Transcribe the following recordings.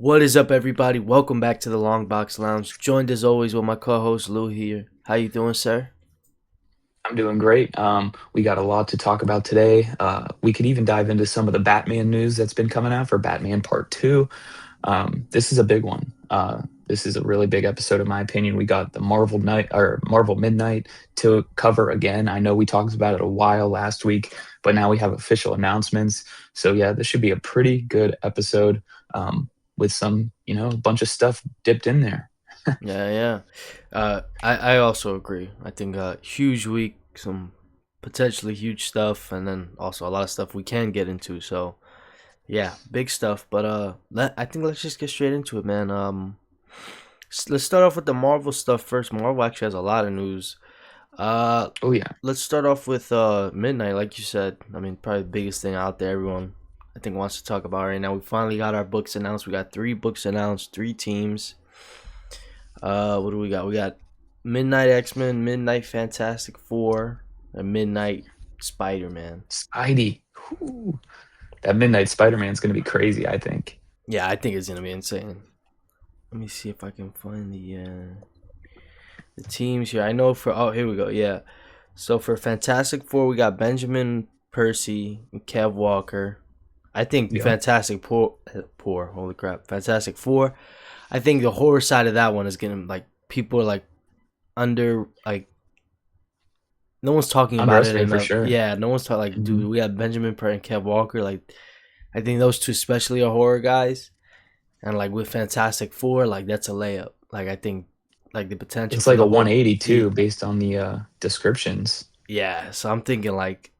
What is up, everybody? Welcome back to the Longbox Lounge. Joined as always with my co-host Lou here. How you doing, sir? I'm doing great. We got a lot to talk about today. We could even dive into some of the Batman news that's been coming out for Batman Part 2. This is a big one. This is a really big episode, in my opinion. We got the Marvel Night or Marvel Midnight to cover again. I know we talked about it a while last week, but now we have official announcements. So yeah, this should be a pretty good episode with some, a bunch of stuff dipped in there. Yeah. I also agree. I think huge week, some potentially huge stuff, and then also a lot of stuff we can get into. So yeah, big stuff. But I think let's just get straight into it, man. Let's start off with the Marvel stuff first. Marvel actually has a lot of news. Uh, Oh yeah, let's start off with Midnight, like you said. I mean, probably the biggest thing out there. Everyone, I think, wants to talk about right now. We finally got our books announced. We got 3 books announced, 3 teams. What do we got? We got Midnight X-Men, Midnight Fantastic Four, and Midnight Spider-Man. Spidey. Whew. That Midnight Spider-Man is going to be crazy, I think. Yeah, I think it's gonna be insane. Let me see if I can find the teams here. I know for here we go. Yeah, so for Fantastic Four, we got Benjamin Percy and Kev Walker. I think Yep. Holy crap, Fantastic Four. I think the horror side of that one is getting like people are like under like no one's talking about it Underestimated for enough. sure. Yeah, no one's talking like, Mhm. dude, we got Benjamin Per and Kev Walker. Like, I think those two especially are horror guys, and like with Fantastic Four, like that's a layup. Like I think like the potential It's for like a the horror. 180 too, based on the descriptions. Yeah, so I'm thinking like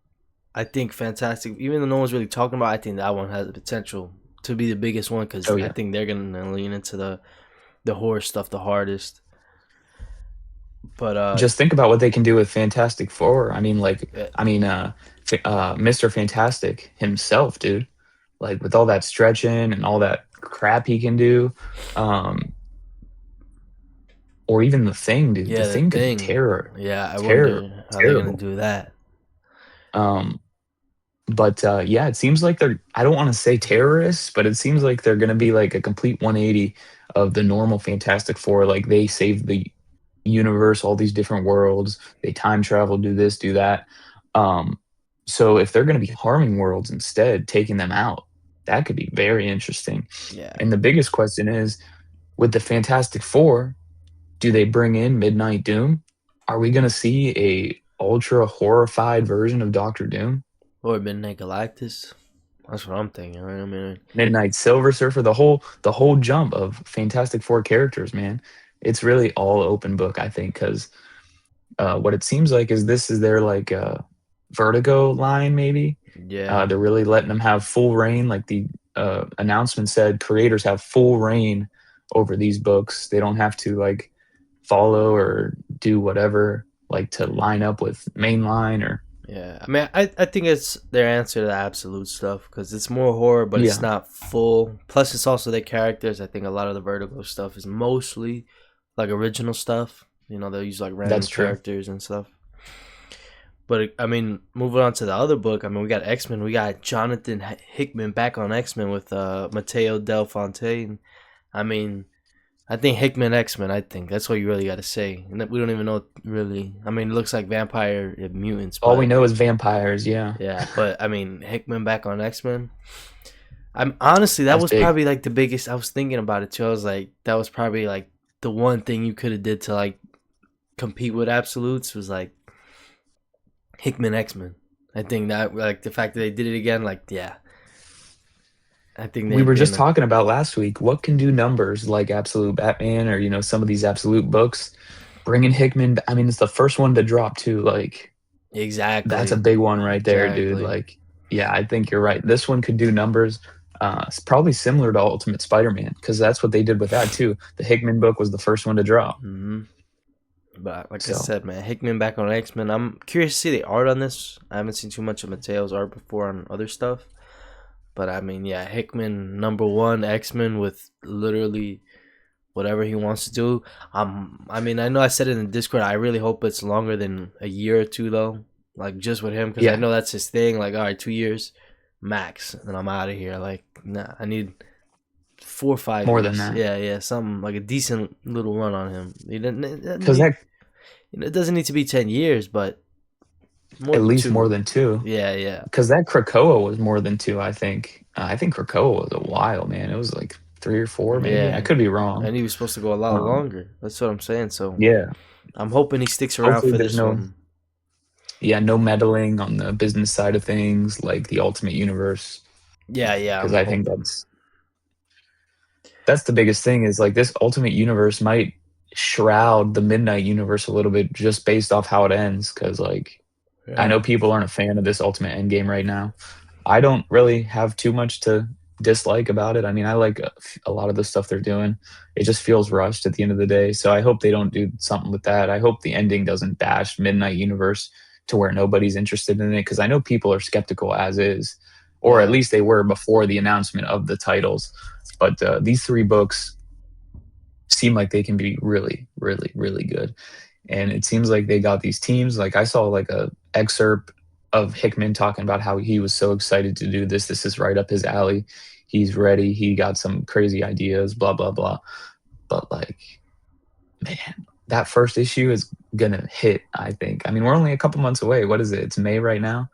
I think Fantastic, even though no one's really talking about, it, I think that one has the potential to be the biggest one because Oh I yeah. think they're gonna lean into the horror stuff the hardest. But Just think about what they can do with Fantastic Four. I mean, yeah, Mr. Fantastic himself, dude. Like with all that stretching and all that crap he can do, um, or even the Thing, dude. The yeah, the Thing could be thing. Yeah, I wonder how they're gonna terrible. do that. Um, but yeah, it seems like they're. I don't want to say terrorists, but it seems like they're gonna be like a complete 180 of the normal Fantastic Four. Like they save the universe, all these different worlds. They time travel, do this, do that. Um, so if they're going to be harming worlds instead, taking them out, that could be very interesting. Yeah. And the biggest question is, with the Fantastic Four, do they bring in Midnight Doom? Are we going to see a ultra horrified version of Doctor Doom? Or Midnight Galactus. That's what I'm thinking, right? I mean, Midnight Silver Surfer, the whole jump of Fantastic Four characters, man. It's really all open book, I think, because what it seems like is this is their like Vertigo line, maybe. yeah. They're really letting them have full reign. Like the announcement said, creators have full reign over these books. They don't have to like follow or do whatever like to line up with mainline or Yeah. I mean, I think it's their answer to the absolute stuff because it's more horror, but it's yeah, not full. Plus, it's also their characters. I think a lot of the Vertigo stuff is mostly like original stuff. You know, they'll use like random that's true. characters and stuff. But I mean, moving on to the other book, I mean, we got X Men. We got Jonathan Hickman back on X Men with Mateo Del Fontaine. I mean, I think Hickman X Men. I think that's what you really got to say. And we don't even know really. I mean, it looks like vampire mutants, All we but know is vampires. Yeah, yeah. But I mean, Hickman back on X Men. I'm honestly that that's was big. probably like the biggest. I was thinking about it too. I was like, that was probably like the one thing you could have did to like compete with absolutes was like Hickman X Men. I think that like the fact that they did it again, like yeah, I think We they'd were be in just a talking about last week what can do numbers like Absolute Batman or some of these Absolute books. Bringing Hickman, I mean, it's the first one to drop too. Like that's a exactly, big one right there, dude. exactly. Like, yeah, I think you're right. This one could do numbers. It's probably similar to Ultimate Spider-Man because that's what they did with that too. The Hickman book was the first one to drop. hmm But like I So said, man, Hickman back on X Men. I'm curious to see the art on this. I haven't seen too much of Mateo's art before on other stuff. But I mean, yeah, Hickman #1 X Men with literally whatever he wants to do. I mean, I know I said it in Discord. I really hope it's longer than a year or two though. Like just with him, because I yeah, know that's his thing. Like, all right, 2 years max, and I'm out of here. Like, nah, I need 4 or 5 More than years. that. Yeah, yeah, something like a decent little run on him. He didn't, it doesn't Because need, that it doesn't need to be 10 years, but more at than least more two. than two. Yeah, yeah, Because that Krakoa was more than two, I think. I think Krakoa was a while, man. It was like three or four, maybe. I yeah. could be wrong. And he was supposed to go a lot Um, longer. That's what I'm saying. So yeah. I'm hoping he sticks around Hopefully for there's this no, one. yeah, no meddling on the business side of things, like the Ultimate Universe. Yeah, yeah, Because I'm I think hoping. that's the biggest thing is like this Ultimate Universe might shroud the Midnight Universe a little bit just based off how it ends. Because like I Yeah, know people aren't a fan of this Ultimate Endgame right now. I don't really have too much to dislike about it. I mean, I like a lot of the stuff they're doing. It just feels rushed at the end of the day. So I hope they don't do something with that. I hope the ending doesn't bash Midnight Universe to where nobody's interested in it because I know people are skeptical as is, or at yeah, least they were before the announcement of the titles. But these three books seem like they can be really, really, really good. And it seems like they got these teams. Like I saw like a excerpt of Hickman talking about how he was so excited to do this. This is right up his alley. He's ready. He got some crazy ideas, blah, blah, blah. But like, man, that first issue is gonna hit, I think. I mean, we're only a couple months away. What is it? It's May right now.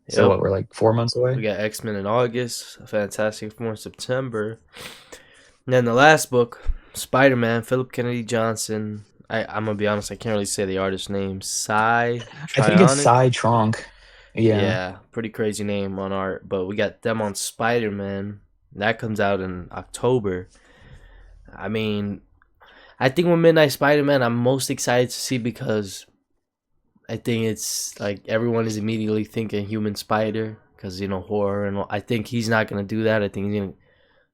So yep. what, we're like 4 months away? We got X-Men in August, Fantastic Four in September. And then the last book, Spider-Man, Philip Kennedy Johnson. I'm gonna be honest, I can't really say the artist's name. Cy I think it's Trionic. Cy Tronk. Yeah. Yeah, pretty crazy name on art. But we got them on Spider-Man. That comes out in October. I mean, I think with Midnight Spider-Man, I'm most excited to see because I think it's like everyone is immediately thinking human spider because horror and I think he's not gonna do that. I think he's gonna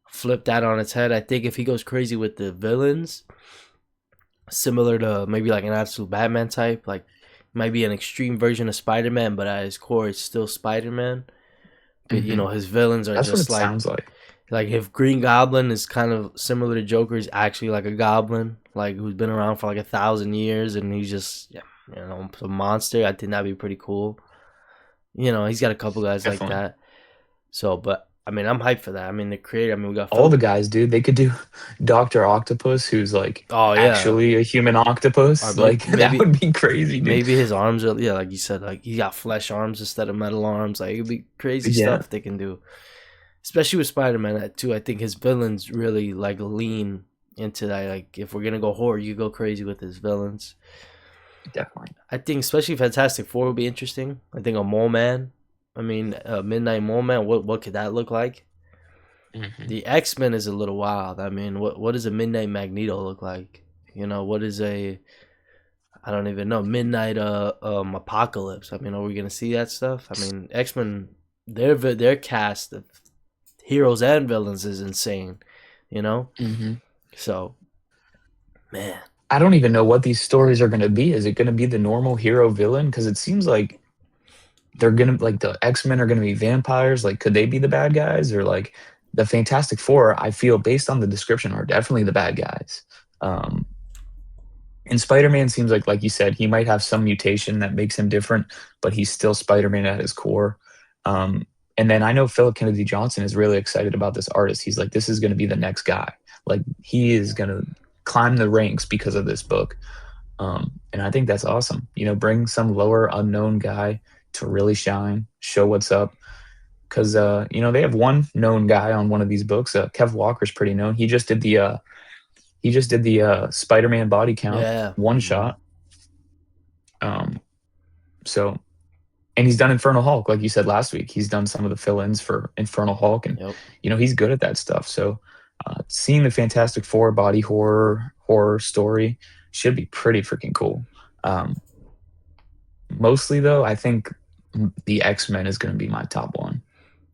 flip that on its head. I think if he goes crazy with the villains, similar to maybe like an absolute Batman type, like might be an extreme version of Spider-Man, but at his core, it's still Spider-Man. But Hmm. his villains are That's what just it sounds like. like if Green Goblin is kind of similar to Joker, is actually like a goblin, like who's been around for like 1,000 years, and he's just a monster. I think that'd be pretty cool. He's got a couple guys like Definitely. that. So, but I mean, I'm hyped for that. I mean, the creator. I mean, we got All the Philip. guys, dude. They could do Doctor Octopus, who's like Oh yeah, actually a human or octopus. Like that maybe would be crazy, dude. maybe his arms are, yeah, like you said, like he got flesh arms instead of metal arms. Like it'd be crazy Yeah, stuff they can do, especially with Spider-Man too. I think his villains really like lean into that. Like if we're gonna go horror, you go crazy with his villains. definitely. I think especially Fantastic Four would be interesting. I think a Mole Man. I mean, Midnight Mole Man. What could that look like? Hmm. The X-Men is a little wild. I mean, what does a Midnight Magneto look like? What is a, I don't even know, Midnight Apocalypse. I mean, are we gonna see that stuff? I mean, X-Men, their cast of heroes and villains is insane. You know, Hmm. so man, I don't even know what these stories are going to be. Is it going to be the normal hero villain? Because it seems like they're gonna like the X-Men are going to be vampires. Like, could they be the bad guys or like the Fantastic Four? I feel based on the description are definitely the bad guys. Um, And Spider-Man seems like you said, he might have some mutation that makes him different, but he's still Spider-Man at his core. Um, and then I know Philip Kennedy Johnson is really excited about this artist. He's like, this is going to be the next guy. Like he is going to climb the ranks because of this book. And I think that's awesome. Bring some lower unknown guy to really shine, show what's up. Because they have one known guy on one of these books. Kev Walker's pretty known. He just did the Spider-Man body count yeah, one shot. Um, so and he's done Infernal Hulk, like you said last week. He's done some of the fill-ins for Infernal Hulk, and yep, he's good at that stuff. So seeing the Fantastic Four body horror story should be pretty freaking cool. Um, Mostly though, I think the X-Men is going to be my top one.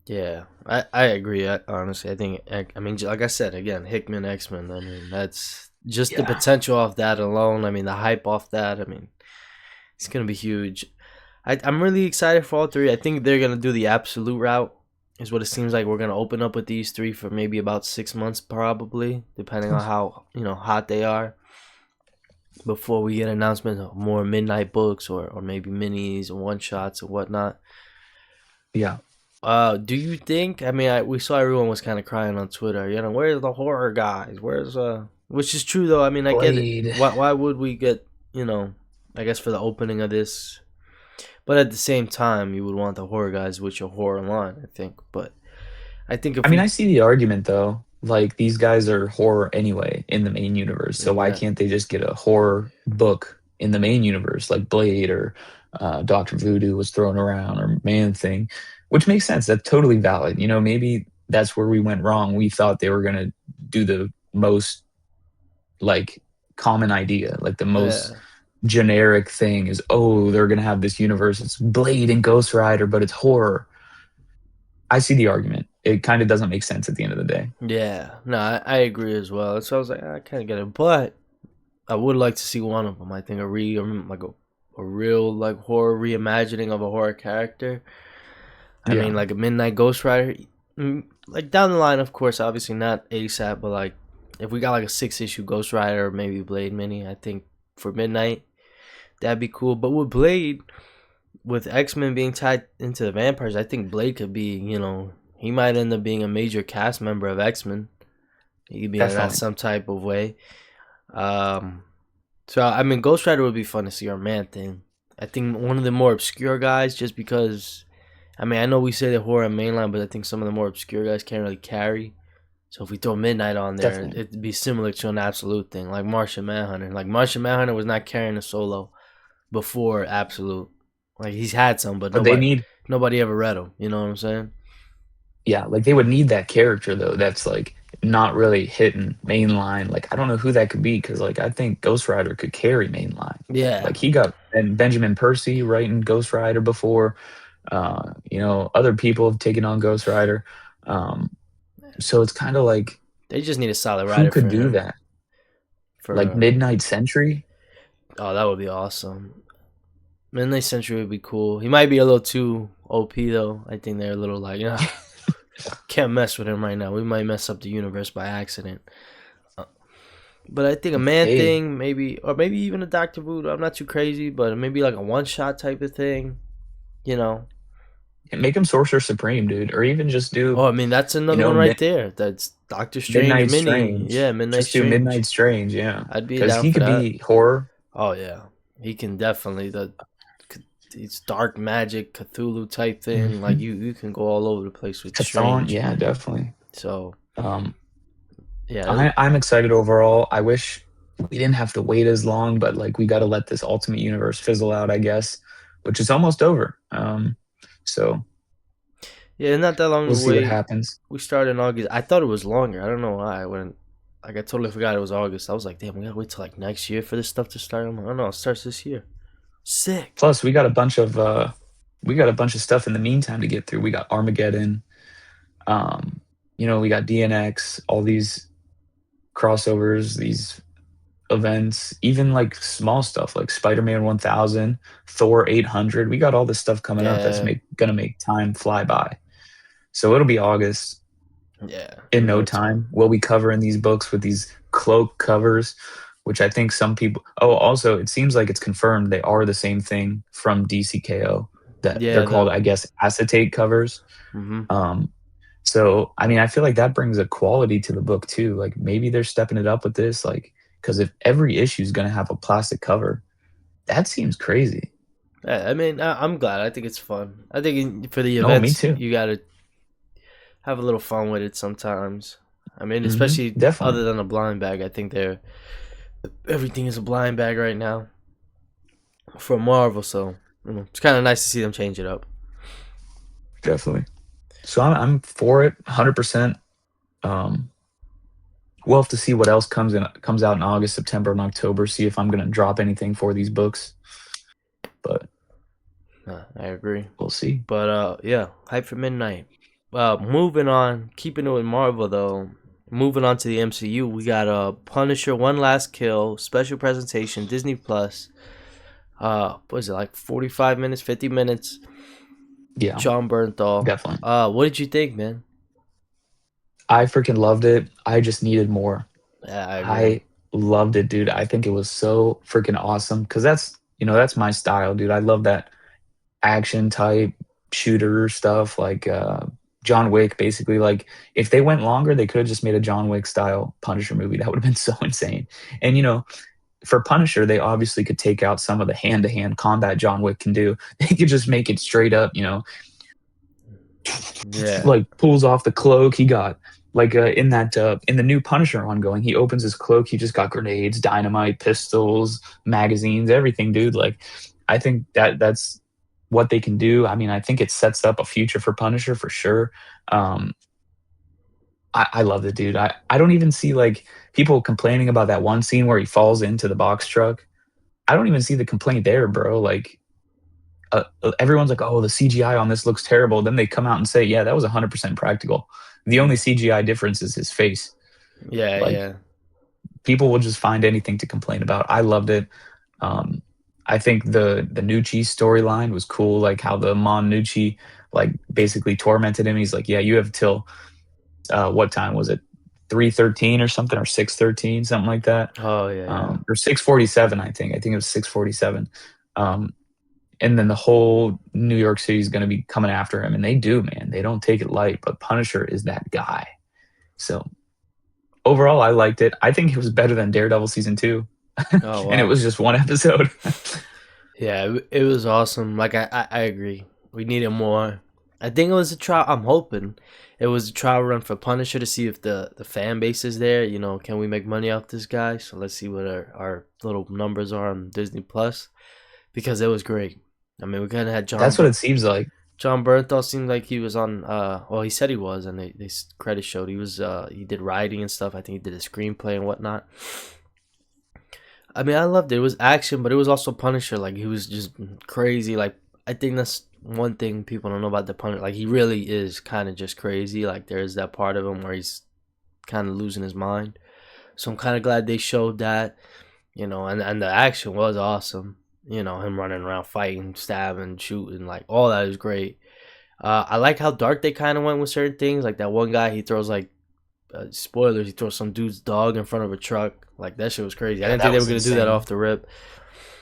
yeah. I agree. Honestly, I think I mean, like I said again, Hickman X-Men. I mean, that's just the Yeah. potential off that alone. I mean, the hype off that. I mean, it's gonna be huge. I'm really excited for all three. I think they're gonna do the absolute route. Is what it seems like. We're gonna open up with these three for maybe about 6 months, probably, depending on how hot they are. Before we get announcements of more midnight books or maybe minis and one shots and whatnot. Yeah. Do you think? I mean, we saw everyone was kind of crying on Twitter. You know, where's the horror guys? Where's Which is true though. I mean, I get it. Blade. Why would we get you know? I guess for the opening of this, but at the same time, you would want the horror guys with your horror line. I think, but I think I if mean, I we, see the argument though. Like these guys are horror anyway in the main universe, so why yeah, can't they just get a horror book in the main universe, like Blade or Doctor Voodoo was thrown around, or Man Thing, which makes sense. That's totally valid. You know, maybe that's where we went wrong. We thought they were gonna do the most like common idea, like the most yeah, generic thing is, oh, they're gonna have this universe. It's Blade and Ghost Rider, but it's horror. I see the argument. It kind of doesn't make sense at the end of the day. yeah. No, I agree as well. So I was like, I kind of get it, but I would like to see one of them. I think a real like horror reimagining of a horror character. I Yeah, mean, like a Midnight Ghost Rider. Like down the line, of course, obviously not ASAP, but like if we got like a 6 issue Ghost Rider or maybe Blade mini, I think for Midnight that'd be cool. But with Blade, with X-Men being tied into the vampires, I think Blade could be, he might end up being a major cast member of X-Men. He could be in that definitely. some type of way. Um, so I mean, Ghost Rider would be fun to see, or Man Thing. I think one of the more obscure guys, just because. I mean, I know we say the horror mainline, but I think some of the more obscure guys can't really carry. So if we throw Midnight on there, Definitely. it'd be similar to an Absolute thing, like Martian Manhunter. Like Martian Manhunter was not carrying a solo before Absolute. Like he's had some, but But they nobody need, nobody ever read him. You know what I'm saying? yeah, like they would need that character though. That's like not really hitting mainline. Like I don't know who that could be because like I think Ghost Rider could carry mainline. Yeah, Like he got and Benjamin Percy writing Ghost Rider before. Other people have taken on Ghost Rider. Um, so it's kind of like they just need a solid who writer could for do him. that? Like For Midnight Century? Oh, that would be awesome. Midnight Century would be cool. He might be a little too OP though. I think they're a little like, can't mess with him right now. We might mess up the universe by accident. Uh, But I think a Man Hey, Thing, maybe, or maybe even a Doctor Voodoo. I'm not too crazy, but maybe like a one shot type of thing. You know. make him Sorcerer Supreme, dude, or even just do Oh, I mean that's you another know one right mid- there. That's Doctor Strange Midnight mini. Yeah, Strange. Midnight Just do Strange. Midnight Strange, yeah, I'd be because down he for could that. be horror. Oh yeah, he can definitely it's dark magic Cthulhu type thing. Like Hmm. you can go all over the place with Chthon, Strange. yeah, definitely. So Um, yeah, I'm excited overall. I wish we didn't have to wait as long, but like we got to let this Ultimate Universe fizzle out, I guess, which is almost over. So yeah, not that long we'll to see what wait. happens. We started in August. I thought it was longer. I don't know why. Like I totally forgot it was August. I was like, damn, we gotta wait till like next year for this stuff to start. I'm like, oh no, it starts this year. Sick. Plus, we got a bunch of stuff in the meantime to get through. We got Armageddon. Um, we got DNX. All these crossovers, these events, even like small stuff like Spider-Man 1000, Thor 800. We got all this stuff coming up that's Yeah, gonna make time fly by. So it'll be August yeah, in in no no time. time. We'll be covering these books with these cloak covers, which I think some people. Oh, also, it seems like it's confirmed they are the same thing from DCKO. That they're Yeah, called, I guess, acetate covers. hmm Um, so, I mean, I feel like that brings a quality to the book too. Like maybe they're stepping it up with this, like because if every issue is going to have a plastic cover, that seems crazy. Yeah, I mean, I'm glad. I think it's fun. I think for the No, me events, too. you gotta have a little fun with it sometimes. I mean, especially Definitely, other than a blind bag, I think everything is a blind bag right now for Marvel. So it's kind of nice to see them change it up. definitely. So I'm for it, 100%. Um, we'll have to see what else comes out in August, September, and October. See if I'm going to drop anything for these books, but I agree. we'll see. But yeah, hype for midnight. Moving on, keeping it with Marvel though. Moving on to the MCU, we got Punisher: One Last Kill special presentation, Disney Plus. What is it, like 45 minutes, 50 minutes? Yeah, John Bernthal. definitely. What did you think, man? I freaking loved it. I just needed more. Yeah, I agree. I loved it, dude. I think it was so freaking awesome because that's my style, dude. I love that action type, shooter stuff, like John Wick, basically. Like, if they went longer, they could have just made a John Wick style Punisher movie. That would have been so insane. And for Punisher, they obviously could take out some of the hand to hand combat John Wick can do. They could just make it straight up, Yeah. like pulls off the cloak. He got like in the new Punisher ongoing, he opens his cloak. He just got grenades, dynamite, pistols, magazines, everything, dude. Like, I think that's what they can do. I mean, I think it sets up a future for Punisher for sure. Um, I love it, dude. I don't even see like people complaining about that one scene where he falls into the box truck. I don't even see the complaint there, bro. Like, everyone's like, "Oh, the CGI on this looks terrible." Then they come out and say, "Yeah, that was 100% practical. The only CGI difference is his face." Yeah, Like, yeah. people will just find anything to complain about. I loved it. Um, I think the Nucci storyline was cool, like how the Mon Nucci like basically tormented him. He's like, "Yeah, you have till what time was it? 3:13 or something, or 6:13, something like that, Oh yeah, yeah. or 6:47. I think. I think it was 6:47. Um, and then the whole New York City is going to be coming after him, and they do, man. They don't take it light, but Punisher is that guy. So overall, I liked it. I think it was better than Daredevil season two, Oh and it wow. was just one episode. Yeah, it was awesome. Like I agree. We needed more. I think it was a trial. I'm hoping it was a trial run for Punisher to see if the fan base is there. Can we make money off this guy? So let's see what our little numbers are on Disney Plus because it was great. I mean, we kind of had That's what it seems like. John Bernthal seemed like he was on. Well, he said he was, and they credit showed he was. He did writing and stuff. I think he did a screenplay and whatnot. I mean, I loved it. It was action, but it was also Punisher. Like he was just crazy. Like I think that's one thing people don't know about the Punisher. Like he really is kind of just crazy. Like there is that part of him where he's kind of losing his mind. So I'm kind of glad they showed that. And the action was awesome. Him running around fighting, stabbing, shooting, like all that is great. I like how dark they kind of went with certain things. Like that one guy, he throws like spoilers. He throws some dude's dog in front of a truck. Like that shit was crazy. I Yeah, didn't think that they were was gonna do that insane. off the rip.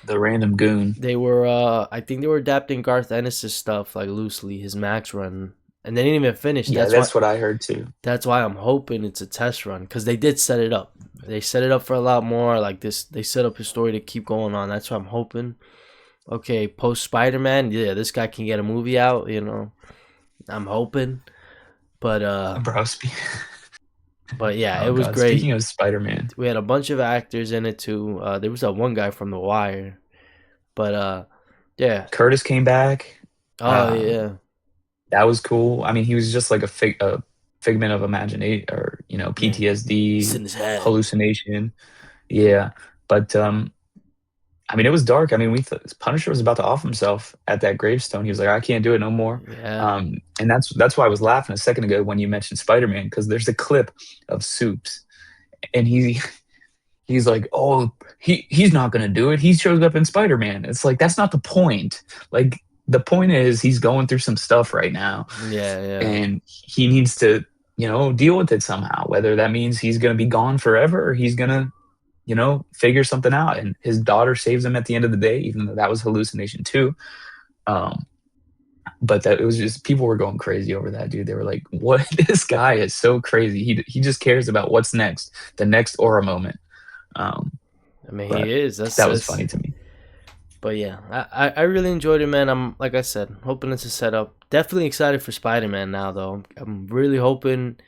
The random goon. They were, I think they were adapting Garth Ennis's stuff like loosely, his Max run, and they didn't even finish. Yeah, That's why. that's what I heard too. That's why I'm hoping it's a test run because they did set it up. They set it up for a lot more. Like this, they set up his story to keep going on. That's why I'm hoping. Okay, post Spider Man, yeah, this guy can get a movie out. I'm hoping, but Bro, yeah, it oh was god, speaking great. of Spider-Man, We had a bunch of actors in it too. There was that one guy from The Wire, but yeah. Curtis came back. Oh Um, yeah, that was cool. I mean, he was just like a figment of imagination, or yeah. He's PTSD, in his head. hallucination. Yeah, but I mean, it was dark. I mean, we Punisher was about to off himself at that gravestone. He was like, "I can't do it no more." Yeah, And that's why I was laughing a second ago when you mentioned Spider-Man, because there's a clip of Soups, and he's like, "Oh, he's not gonna do it." He shows up in Spider-Man. It's like, that's not the point. Like, the point is he's going through some stuff right now, yeah, yeah, and he needs to deal with it somehow. Whether that means he's gonna be gone forever, or he's gonna figure something out. And his daughter saves him at the end of the day, even though that was hallucination too. Um, but that it was just, people were going crazy over that, dude. They were like, "What? This guy is so crazy. He just cares about what's next, the next aura moment." Um, I mean, he but is. That's that was that's. funny to me. But yeah, I really enjoyed it, man. I'm like I said, hoping it's a setup. Definitely excited for Spider Man now, though. I'm really hoping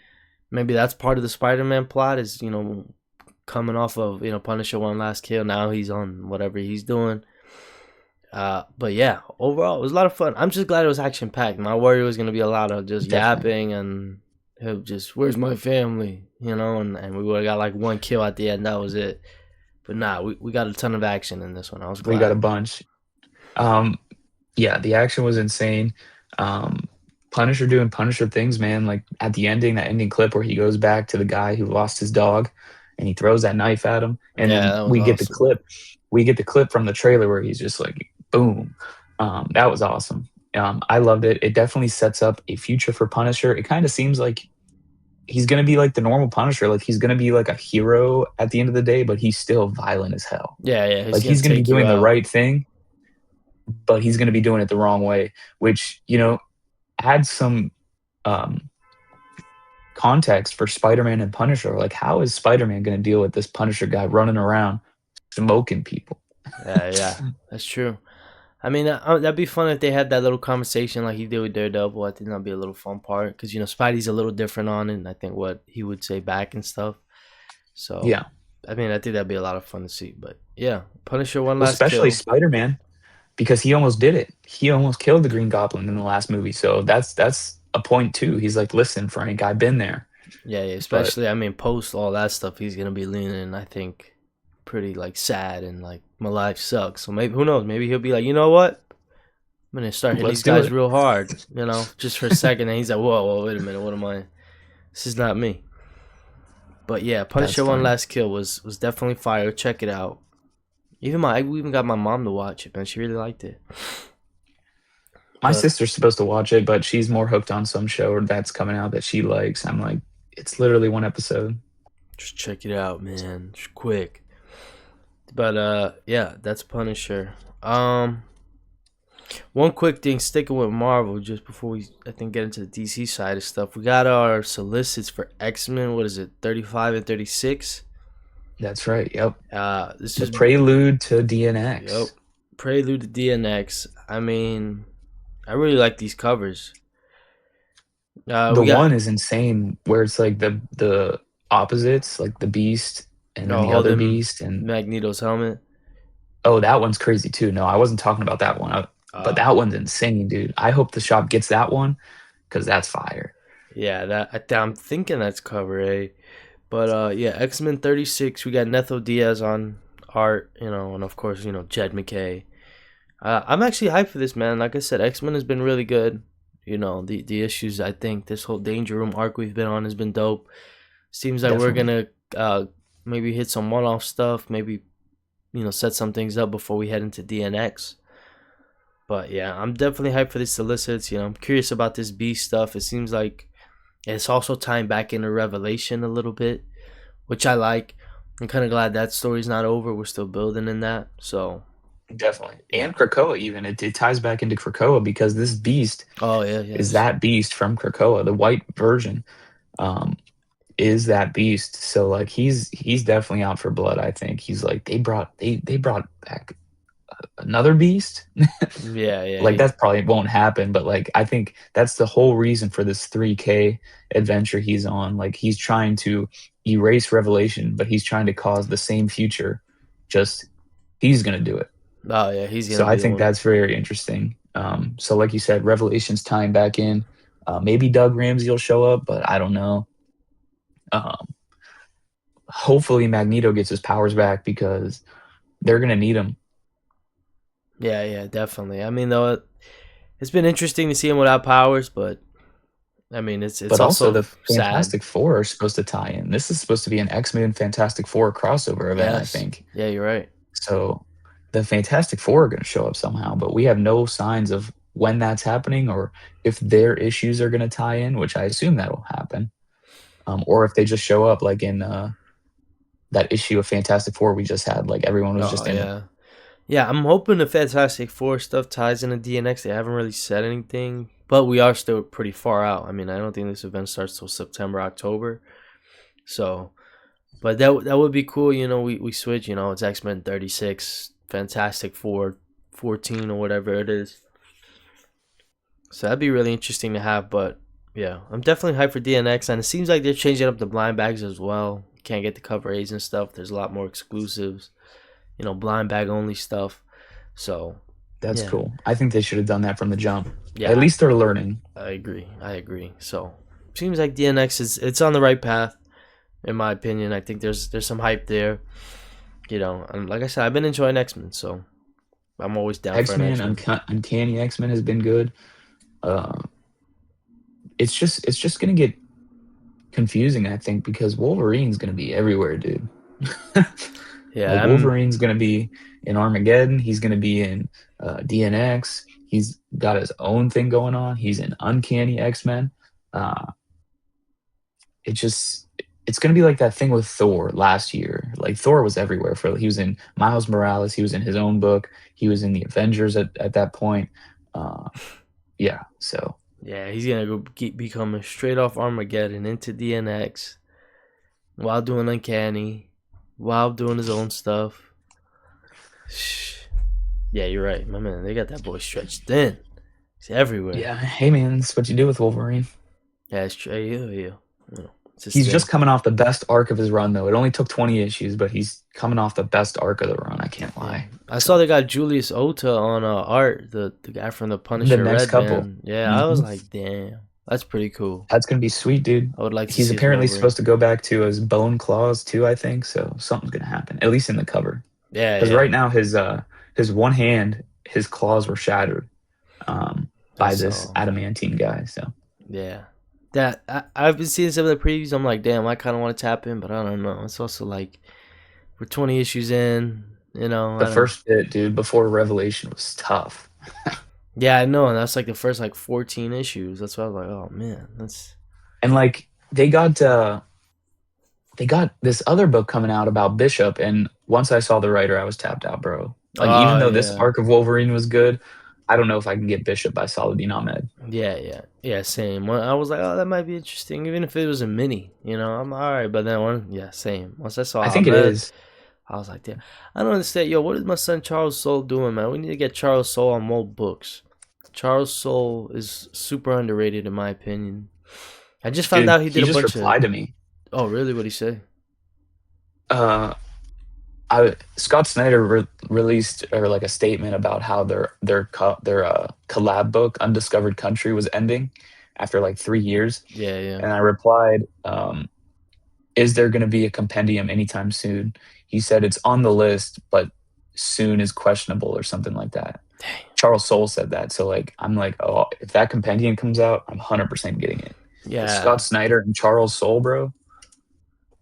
maybe that's part of the Spider Man plot is coming off of Punisher one last kill. Now he's on whatever he's doing. But yeah, overall it was a lot of fun. I'm just glad it was action packed. My worry was gonna be a lot of just Definitely. yapping and just where's my family, and we would have got like one kill at the end. That was it. But nah, we got a ton of action in this one. I was We got a glad. bunch. Um, yeah, the action was insane. Um, Punisher doing Punisher things, man. Like at the ending, that ending clip where he goes back to the guy who lost his dog, and he throws that knife at him, and Yeah, then that was we get the awesome. clip. We get the clip from the trailer where he's just like, boom. That was awesome. I loved it. It definitely sets up a future for Punisher. It kind of seems like he's gonna be like the normal Punisher. Like, he's gonna be like a hero at the end of the day, but he's still violent as hell. Yeah, yeah, he's Like, gonna he's gonna be take you doing the out. right thing, but he's going to be doing it the wrong way, which, add some um, context for Spider-Man and Punisher. Like, how is Spider-Man going to deal with this Punisher guy running around smoking people? Yeah, yeah, that's true. I mean, that'd be fun if they had that little conversation like he did with Daredevil. I think that'd be a little fun part because Spidey's a little different on it. And I think what he would say back and stuff. So, Yeah, I mean, I think that'd be a lot of fun to see. But yeah, Punisher one well, last especially kill. Spider-Man because he almost did it. He almost killed the Green Goblin in the last movie. So that's a point too. He's like, listen, Frank, I've been there. Yeah, yeah. But Especially, I mean, post all that stuff, he's gonna be leaning. I think pretty like sad and like my life sucks. So maybe who knows? Maybe he'll be like, you know what? I'm gonna start hitting let's these do guys it. real hard. Just for a second. And he's like, whoa, whoa, wait a minute. What am I? This is not me. But yeah, That's Punisher One funny. Last Kill was definitely fire. Check it out. I even got my mom to watch it, man. She really liked it. My But sister's supposed to watch it, but she's more hooked on some show that's coming out that she likes. I'm like, it's literally one episode. just check it out, man. Just quick. But yeah, that's Punisher. One quick thing, sticking with Marvel, just before we I think get into the DC side of stuff. We got our solicits for X-Men. What is it? 35 and 36. That's right. Yep. This The is prelude to yep. DNX. Prelude to DNX. I mean, I really like these covers. The We got one is insane where it's like the opposites, like the Beast and then the other holding Beast and Magneto's helmet. oh, that one's crazy too. No, I wasn't talking about that one. But Uh, that one's insane, dude. I hope the shop gets that one because that's fire. yeah, I'm thinking that's cover A. But yeah, X-Men 36. We got Netho Diaz on art, and of course, Jed McKay. I'm actually hyped for this, man. Like I said, X-Men has been really good. The issues, I think this whole Danger Room arc we've been on has been dope. Seems like we're Definitely. gonna maybe hit some one-off stuff, maybe set some things up before we head into DNX. But yeah, I'm definitely hyped for these solicits. I'm curious about this B stuff. It seems like it's also tying back into Revelation a little bit, which I like. I'm kind of glad that story's not over. We're still building in that. So Definitely. yeah. And Krakoa even. It ties back into Krakoa because this beast Oh yeah, is yes. that beast from Krakoa. The white version um is that beast. So like he's definitely out for blood, I think. He's like they brought back another beast. Yeah, yeah. Like that probably won't happen, but like I think that's the whole reason for this 3K adventure he's on. Like he's trying to erase Revelation, but he's trying to cause the same future. Just he's gonna do it. Oh yeah, he's gonna So I be the think one. that's very interesting. So like you said, Revelation's tying back in. Maybe Doug Ramsey will show up, but I don't know. Um, Hopefully Magneto gets his powers back because they're gonna need him. Yeah, yeah, definitely. I mean, though, it's been interesting to see him without powers, but I mean, it's But also also the sad. Fantastic Four are supposed to tie in. This is supposed to be an X-Men Fantastic Four crossover event, I Yes. think. Yeah, you're right. So the Fantastic Four are going to show up somehow, but we have no signs of when that's happening or if their issues are going to tie in, which I assume that'll happen, or if they just show up like in that issue of Fantastic Four we just had, like everyone was Oh just in it. yeah. Yeah, I'm hoping the Fantastic Four stuff ties into DNX. They haven't really said anything, but we are still pretty far out. I mean, I don't think this event starts till September, October. So, but that would be cool. We switch. It's X-Men 36, Fantastic Four 14 or whatever it is. So that'd be really interesting to have. But yeah, I'm definitely hyped for DNX, and it seems like they're changing up the blind bags as well. You can't get the cover A's and stuff. There's a lot more exclusives. Blind bag only stuff. So That's yeah, cool. I think they should have done that from the jump. At yeah, least they're learning. I agree. I agree. So seems like DNX it's on the right path, in my opinion. I think there's some hype there. And like I said, I've been enjoying X Men, so I'm always down for an X-Men, X Men. Uncanny X-Men has been good. Uh, it's just gonna get confusing, I think, because Wolverine's gonna be everywhere, dude. Like Yeah, Wolverine's gonna be in Armageddon. He's gonna be in DNX. He's got his own thing going on. He's in Uncanny X-Men. Uh, it just it's gonna be like that thing with Thor last year. Like Thor was everywhere for he was in Miles Morales. He was in his own book. He was in the Avengers at that point. Uh, yeah, so. Yeah, he's gonna go keep becoming straight off Armageddon into DNX while doing Uncanny, while doing his own stuff. Yeah, you're right, my man. They got that boy stretched thin. He's everywhere. Yeah, hey man, that's what you do with Wolverine. Yeah, it's true. Yeah, yeah. You know, it's his He's thing. just coming off the best arc of his run, though. It only took 20 issues, but he's coming off the best arc of the run. I can't Yeah, lie. I saw So they got Julius Ota on art, the guy from the the Punisher next Red couple, Band. Yeah, I was hmm like, damn, that's pretty cool. that's gonna be sweet, dude. I would like to He's see his apparently Wolverine. supposed to go back to his bone claws too, I think. So something's gonna happen, at least in the cover. Yeah, Because yeah, right now his one hand, his claws were shattered by that's this adamantine guy. So yeah. That I've been seeing some of the previews. I'm like, damn, I kind of want to tap in, but I don't know. It's also like we're 20 issues in. You know, the I don't. first bit, dude, before Revelation was tough. Yeah, I know, and that's like the first like 14 issues. That's why I was like, oh man, that's And like they got this other book coming out about Bishop, and once I saw the writer, I was tapped out, bro. Like even oh though this yeah. arc of Wolverine was good, I don't know if I can get Bishop by Saladin Ahmed. Yeah, yeah, yeah. Same. I was like, oh, that might be interesting, even if it was a mini. You know, I'm all right. But then yeah, same. Once I saw I think it Ahmed, is, I was like, damn, I don't understand. Yo, what is my son Charles Soule doing, man? We need to get Charles Soule on more books. Charles Soule is super underrated in my opinion. I just found dude. out he did He a just bunch of. replied to me. Oh, really? What'd he say? Uh, Scott Snyder released or like a statement about how their collab book Undiscovered Country was ending after like 3 years, Yeah, yeah. and I replied, "Is there going to be a compendium anytime soon?" He said it's on the list, but soon is questionable or something like that. Dang. Charles Soule said that, so like I'm like, oh, if that compendium comes out, I'm 100% getting it. But Scott Yeah, Snyder and Charles Soule, bro,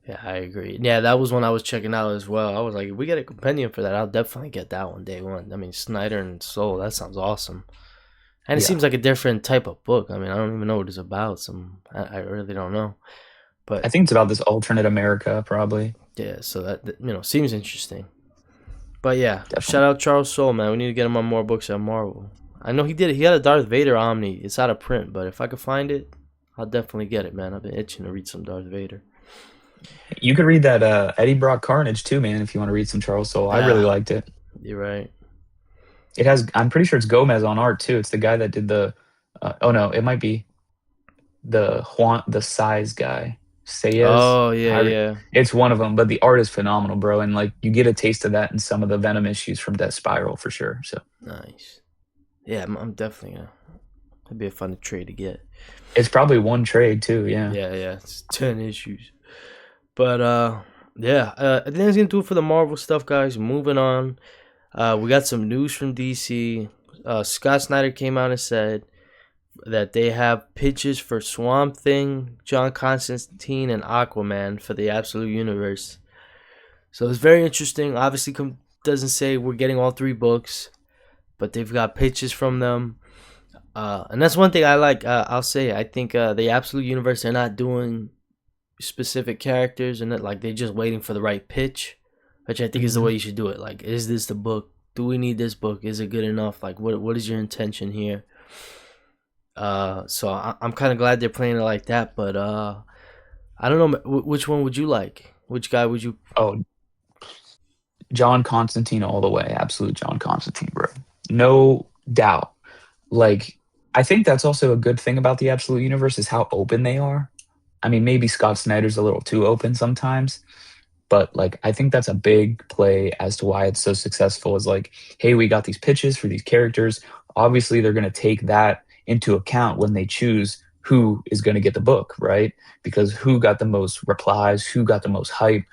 yeah, I agree. Yeah, that was one I was checking out as well. I was like, if we get a compendium for that, I'll definitely get that one day one. I mean, Snyder and Soul, that sounds awesome. And it yeah, seems like a different type of book. I mean, I don't even know what it's about. I really don't know. I But think it's about this alternate America, probably. yeah, so seems interesting. But yeah, shout Definitely. out Charles Soule, man. We need to get him on more books at Marvel. I know he did it. He had a Darth Vader Omni. It's out of print, but if I could find it, I'll definitely get it, man. I've been itching to read some Darth Vader. You could read that Eddie Brock Carnage too, man, if you want to read some Charles Soule. I really Yeah, liked it. you're right. It has, I'm pretty sure it's Gomez on art too. It's the guy that did the, oh no, it might be the size guy, Sayez. Oh yeah, However, yeah. it's one of them, but the art is phenomenal, bro. And like you get a taste of that in some of the Venom issues from Death Spiral for sure. So Nice. Yeah, I'm definitely gonna. It'd be a fun trade to get. it's probably one trade too. Yeah. Yeah, yeah. It's 10 issues. But yeah. I think that's gonna do it for the Marvel stuff, guys. Moving on. We got some news from DC. Scott Snyder came out and said that they have pitches for Swamp Thing, John Constantine, and Aquaman for the Absolute Universe. So it's very interesting. Obviously, doesn't say we're getting all three books, but they've got pitches from them. And that's one thing I like. I'll say I think the Absolute Universe, they're not doing specific characters and like they're just waiting for the right pitch, which I think is the way hmm you should do it. Like, is this the book? Do we need this book? Is it good enough? Like, what is your intention here? So I'm kind of glad they're playing it like that. But I don't know which one would you like. Which guy would you? Oh, John Constantine all the way. Absolute John Constantine, bro. No doubt. Like, I think that's also a good thing about the Absolute Universe is how open they are. I mean, maybe Scott Snyder's a little too open sometimes, but like I think that's a big play as to why it's so successful is like, hey, we got these pitches for these characters. Obviously, they're going to take that into account when they choose who is going to get the book, right? Because who got the most replies, who got the most hype.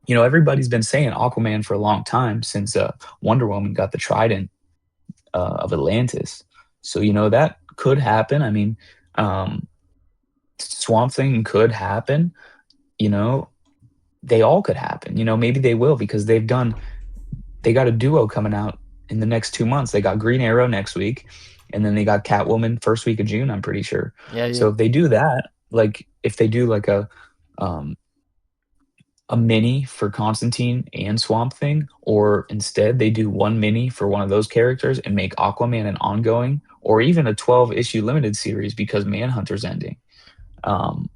Everybody's been saying Aquaman for a long time since Wonder Woman got the trident of Atlantis. So, that could happen. I mean, um, Swamp Thing could happen. You know, they all could happen. Maybe they will because they got a duo coming out in the next 2 months. They got Green Arrow next week, and then they got Catwoman first week of June, I'm pretty sure. Yeah, So yeah. if they do that, like if they do like um a mini for Constantine and Swamp Thing, or instead they do one mini for one of those characters and make Aquaman an ongoing, or even a 12 issue limited series because Manhunter's ending. Um,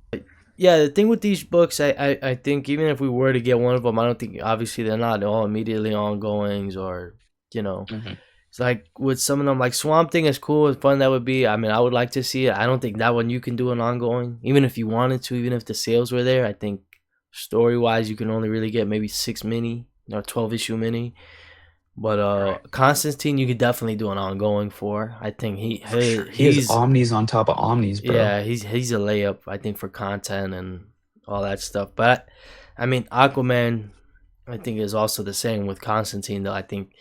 Yeah, the thing with these books, I think even if we were to get one of them, I don't think obviously they're not all immediately ongoings or you know mhm. it's like with some of them, like Swamp Thing is cool and fun. That would be. I mean, I would like to see it. I don't think that one you can do an ongoing, even if you wanted to, even if the sales were there. I think story wise, you can only really get maybe 6 mini or 12 issue mini. But Right. Constantine, you could definitely do an ongoing for. I think For sure. He has he's omnis on top of omnis, bro. yeah, he's a layup. I think for content and all that stuff. But I mean, Aquaman, I think is also the same with Constantine. Though I think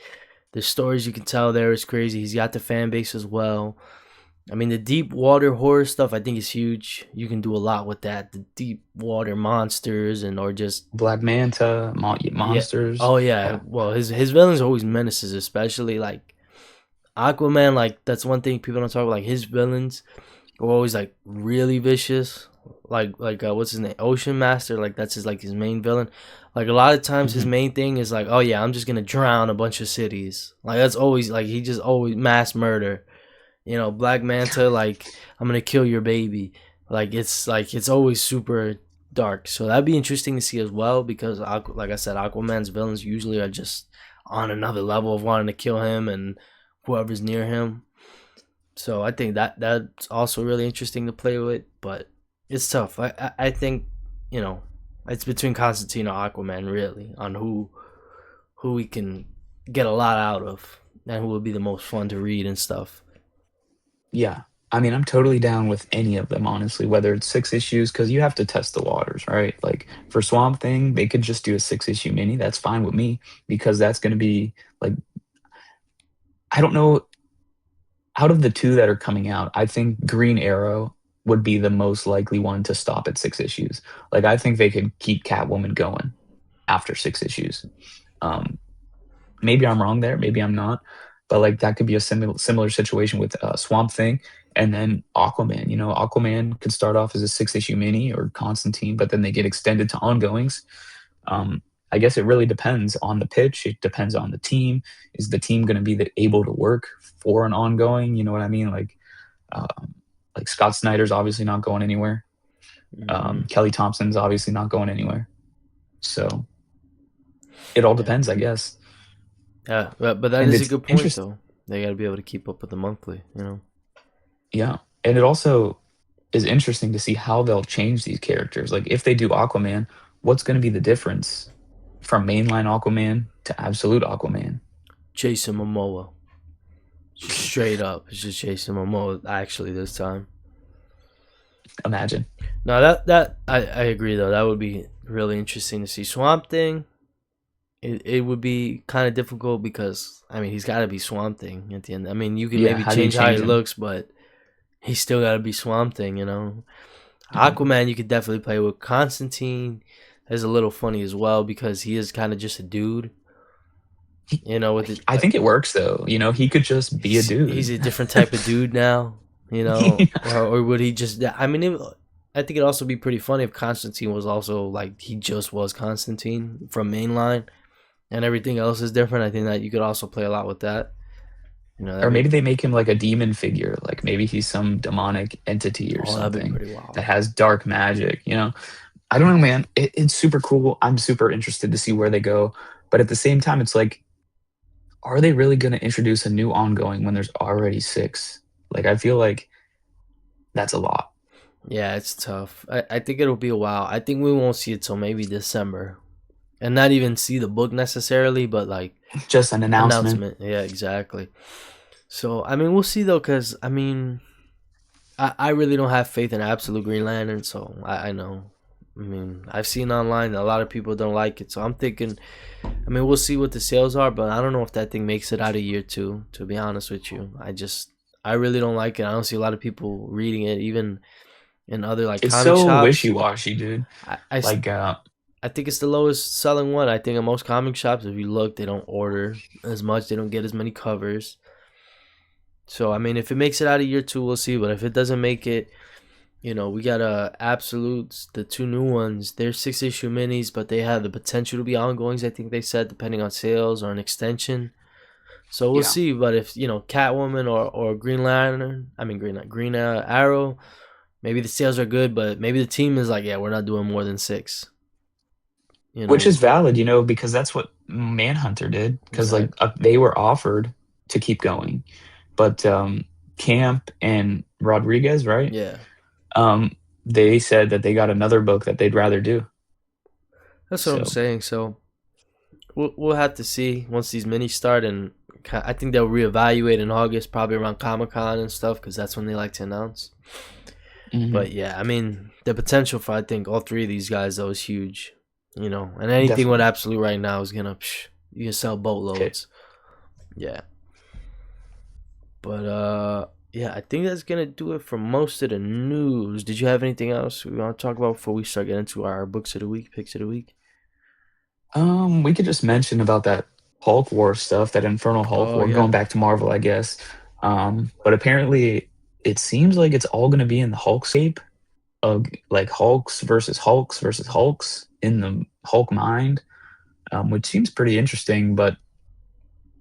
the stories you can tell there is crazy. He's got the fan base as well. I mean, the deep water horror stuff I think is huge. You can do a lot with that. The deep water monsters and or just Black Manta, yeah. monsters. Oh yeah. Yeah. Well, his villains are always menaces, especially like Aquaman. Like that's one thing people don't talk about. Like his villains are always like really vicious. Like what's his name? Ocean Master. Like that's his main villain. Like a lot of times his Mhm. main thing is like, oh yeah, I'm just gonna drown a bunch of cities. Like that's always like he just always mass murder. Black Manta, like I'm gonna kill your baby. Like it's always super dark. So that'd be interesting to see as well because like I said, Aquaman's villains usually are just on another level of wanting to kill him and whoever's near him. So I think that's also really interesting to play with, but it's tough. I think you know it's between Constantine or Aquaman really on who we can get a lot out of and who would be the most fun to read and stuff. Yeah. I mean, I'm totally down with any of them, honestly, whether it's 6 issues, because you have to test the waters, right? Like, for Swamp Thing, they could just do a 6 issue mini. That's fine with me because that's going to be like, I don't know, out of the 2 that are coming out, I think Green Arrow would be the most likely one to stop at 6 issues. Like, I think they could keep Catwoman going after 6 issues. Um, Maybe I'm wrong there, maybe I'm not, but, like, that could be a similar situation with, Swamp Thing and then Aquaman. Aquaman could start off as a 6 issue mini or Constantine, but then they get extended to ongoings. Um, I guess it really depends on the pitch, it depends on the team. Is the team gonna be able to work for an ongoing, you know what I mean? Like Scott Snyder's obviously not going anywhere. Hmm. Kelly Thompson's obviously not going anywhere. So, it all Yeah, depends, I guess. yeah, but that And is a it's good point interest though. They got to be able to keep up with the monthly. Yeah, and it also is interesting to see how they'll change these characters. Like, if they do Aquaman, what's gonna be the difference from mainline Aquaman to Absolute Aquaman? Jason Momoa, just straight up, it's just Jason Momoa. Actually, this time, Imagine. no, that I agree though. That would be really interesting to see. Swamp Thing, it would be kind of difficult because I mean he's got to be Swamp Thing at the end. I mean you can Yeah, maybe how do you change how he change him? looks, but he's still got to be Swamp Thing. Mhm. Aquaman, you could definitely play with. Constantine is a little funny as well because he is kind of just a dude. He With it, I think it works though, he could just be a he's dude. a different type of dude now. Or would he just? I mean, I think it'd also be pretty funny if Constantine was also like he just was Constantine from mainline, and everything else is different. I think that you could also play a lot with that. Or That'd maybe be they make him like a demon figure, like maybe he's some demonic entity or that'd be something pretty wild. that has dark magic. I don't know, man. It's super cool. I'm super interested to see where they go. But at the same time, it's like, are they really going to introduce a new ongoing when there's already 6? Like, I feel like that's a lot. Yeah, it's tough. I think it'll be a while. I think we won't see it till maybe December, and not even see the book necessarily, but like Just an announcement. announcement. Yeah, exactly. So I mean, we'll see though, because I mean, I really don't have faith in Absolute Green Lantern, so I know. I mean, I've seen online that a lot of people don't like it, so I'm thinking. I mean, we'll see what the sales are, but I don't know if that thing makes it out of year two. To be honest with you, I really don't like it. I don't see a lot of people reading it, even in other like It's comic so shops. wishy-washy, dude. I, I, Like, I think it's the lowest selling one. I think in most comic shops, if you look, they don't order as much. They don't get as many covers. So I mean, if it makes it out of year two, we'll see. But if it doesn't make it, we got Absolutes, the two new ones. They're 6 issue minis, but they have the potential to be ongoings. I think they said depending on sales or an extension. So we'll Yeah. see. But if Catwoman or Green Lantern, I mean Green Arrow, maybe the sales are good, but maybe the team is like, yeah, we're not doing more than six. You Which know, is valid, you know, because that's what Manhunter did. Because like exactly. they were offered to keep going, but Camp and Rodriguez, right? Yeah, Um, they said that they got another book that they'd rather do. that's what I'm So, saying. So we'll have to see once these minis start, and I think they'll reevaluate in August, probably around Comic Con and stuff, because that's when they like to announce. mhm, But yeah, I mean, the potential for I think all three of these guys though is huge. And anything with definitely Absolute right now is gonna you can sell hit. boatloads. Yeah, but yeah, I think that's gonna do it for most of the news. Did you have anything else we want to talk about before we start getting into our books of the week, picks of the week? We could just mention about that Hulk War stuff, that Infernal Hulk Oh War, yeah, going back to Marvel, I guess. But apparently, it seems like it's all going to be in the Hulkscape of like Hulks versus Hulks in the Hulk mind, which seems pretty interesting. But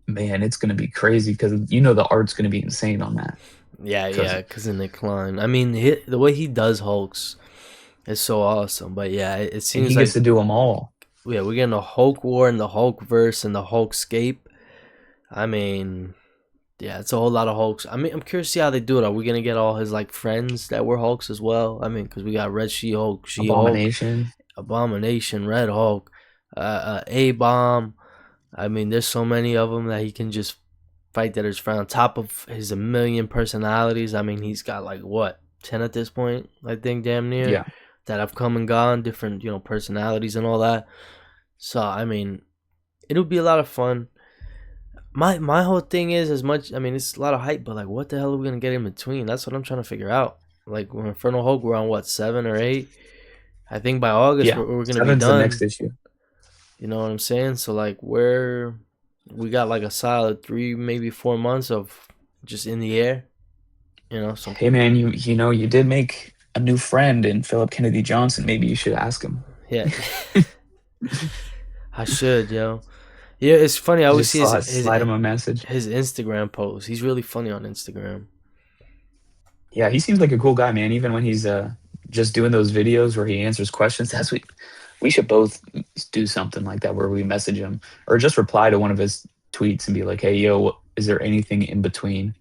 man, it's going to be crazy because you know the art's going to be insane on that. yeah, Because yeah. Cause in the Klein, I mean, the way he does Hulks is so awesome. But yeah, it and seems he gets like to do them all. yeah, we're getting a Hulk War and the Hulk verse and the Hulkscape. I mean, yeah, it's a whole lot of Hulks. I mean, I'm curious to see how they do it. Are we gonna get all his like friends that were Hulks as well? I mean, because we got Red She-Hulk, She-Hulk, Abomination. Abomination, Red Hulk, A-Bomb. I mean, there's so many of them that he can just fight that is friend. On top of his a million personalities, I mean, he's got like what 10 at this point. I think damn near Yeah. that have come and gone, different personalities and all that. So I mean, it'll be a lot of fun. My whole thing is as much. I mean, it's a lot of hype, but like, what the hell are we gonna get in between? That's what I'm trying to figure out. Like, when Infernal Hulk, we're on what 7 or 8. I think by August Yeah. we're gonna be Seven's the next done. issue. You know what I'm saying? So like, we got like a solid 3, maybe 4 months of just in the air. Some Hey man, you know you did make a new friend in Philip Kennedy Johnson. Maybe you should ask him. yeah. I should, yo. Yeah, it's funny. I always Just see his slide him a message. his Instagram posts. He's really funny on Instagram. Yeah, he seems like a cool guy, man. Even when he's just doing those videos where he answers questions, that's what we should both do something like that where we message him or just reply to one of his tweets and be like, "Hey, yo, is there anything in between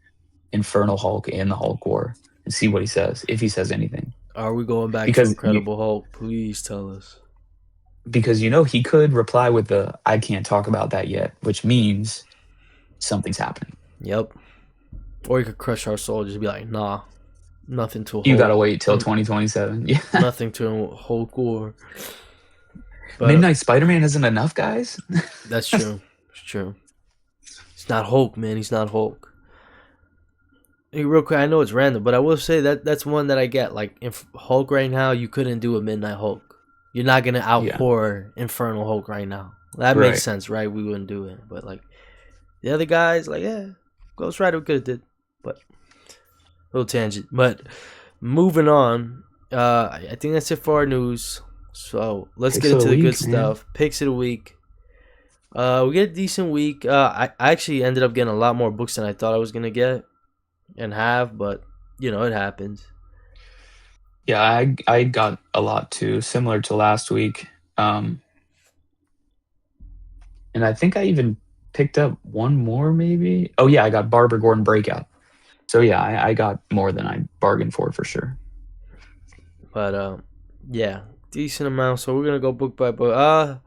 Infernal Hulk and the Hulk War?" and see what he says if he says anything. Are we going back to Because you Incredible Hulk? Please tell us. because you know he could reply with the "I can't talk about that yet," which means something's happening. Yep. Or you could crush our soul, just be like, nah, nothing to You Hulk, gotta wait till 2027. Yeah. nothing to Hulk War. But Midnight Spider-Man isn't enough, guys. that's true. It's true. He's not Hulk, man. He's not Hulk. Hey, real quick, I know it's random, but I will say that's one that I get. Like, if Hulk right now, you couldn't do a Midnight Hulk. You're not gonna out Yeah, horror Infernal Hulk right now. That makes right. sense, right? We wouldn't do it, but like the other guys, like Ghost Rider could have did, but little tangent. But moving on, I think that's it for our news. So let's get Picks of the into the good week, man. stuff. Picks of the week. We get a decent week. I actually ended up getting a lot more books than I thought I was gonna get and have, but it happens. Yeah, I got a lot too, similar to last week. Um, and I think I even picked up one more, maybe. Oh yeah, I got Barbara Gordon Breakout. So yeah, I got more than I bargained for sure. But yeah, decent amount. So we're gonna go book by book.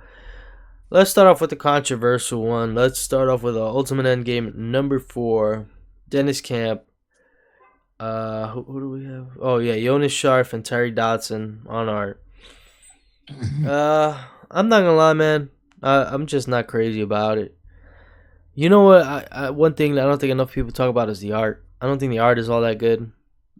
Let's start off with the controversial one. Let's start off with Ultimate Endgame #4, Dennis Camp. Who do we have? Oh yeah, Jonas Sharf and Terry Dodson on art. I'm not gonna lie, man. I'm just not crazy about it. You know what? One thing that I don't think enough people talk about is the art. I don't think the art is all that good.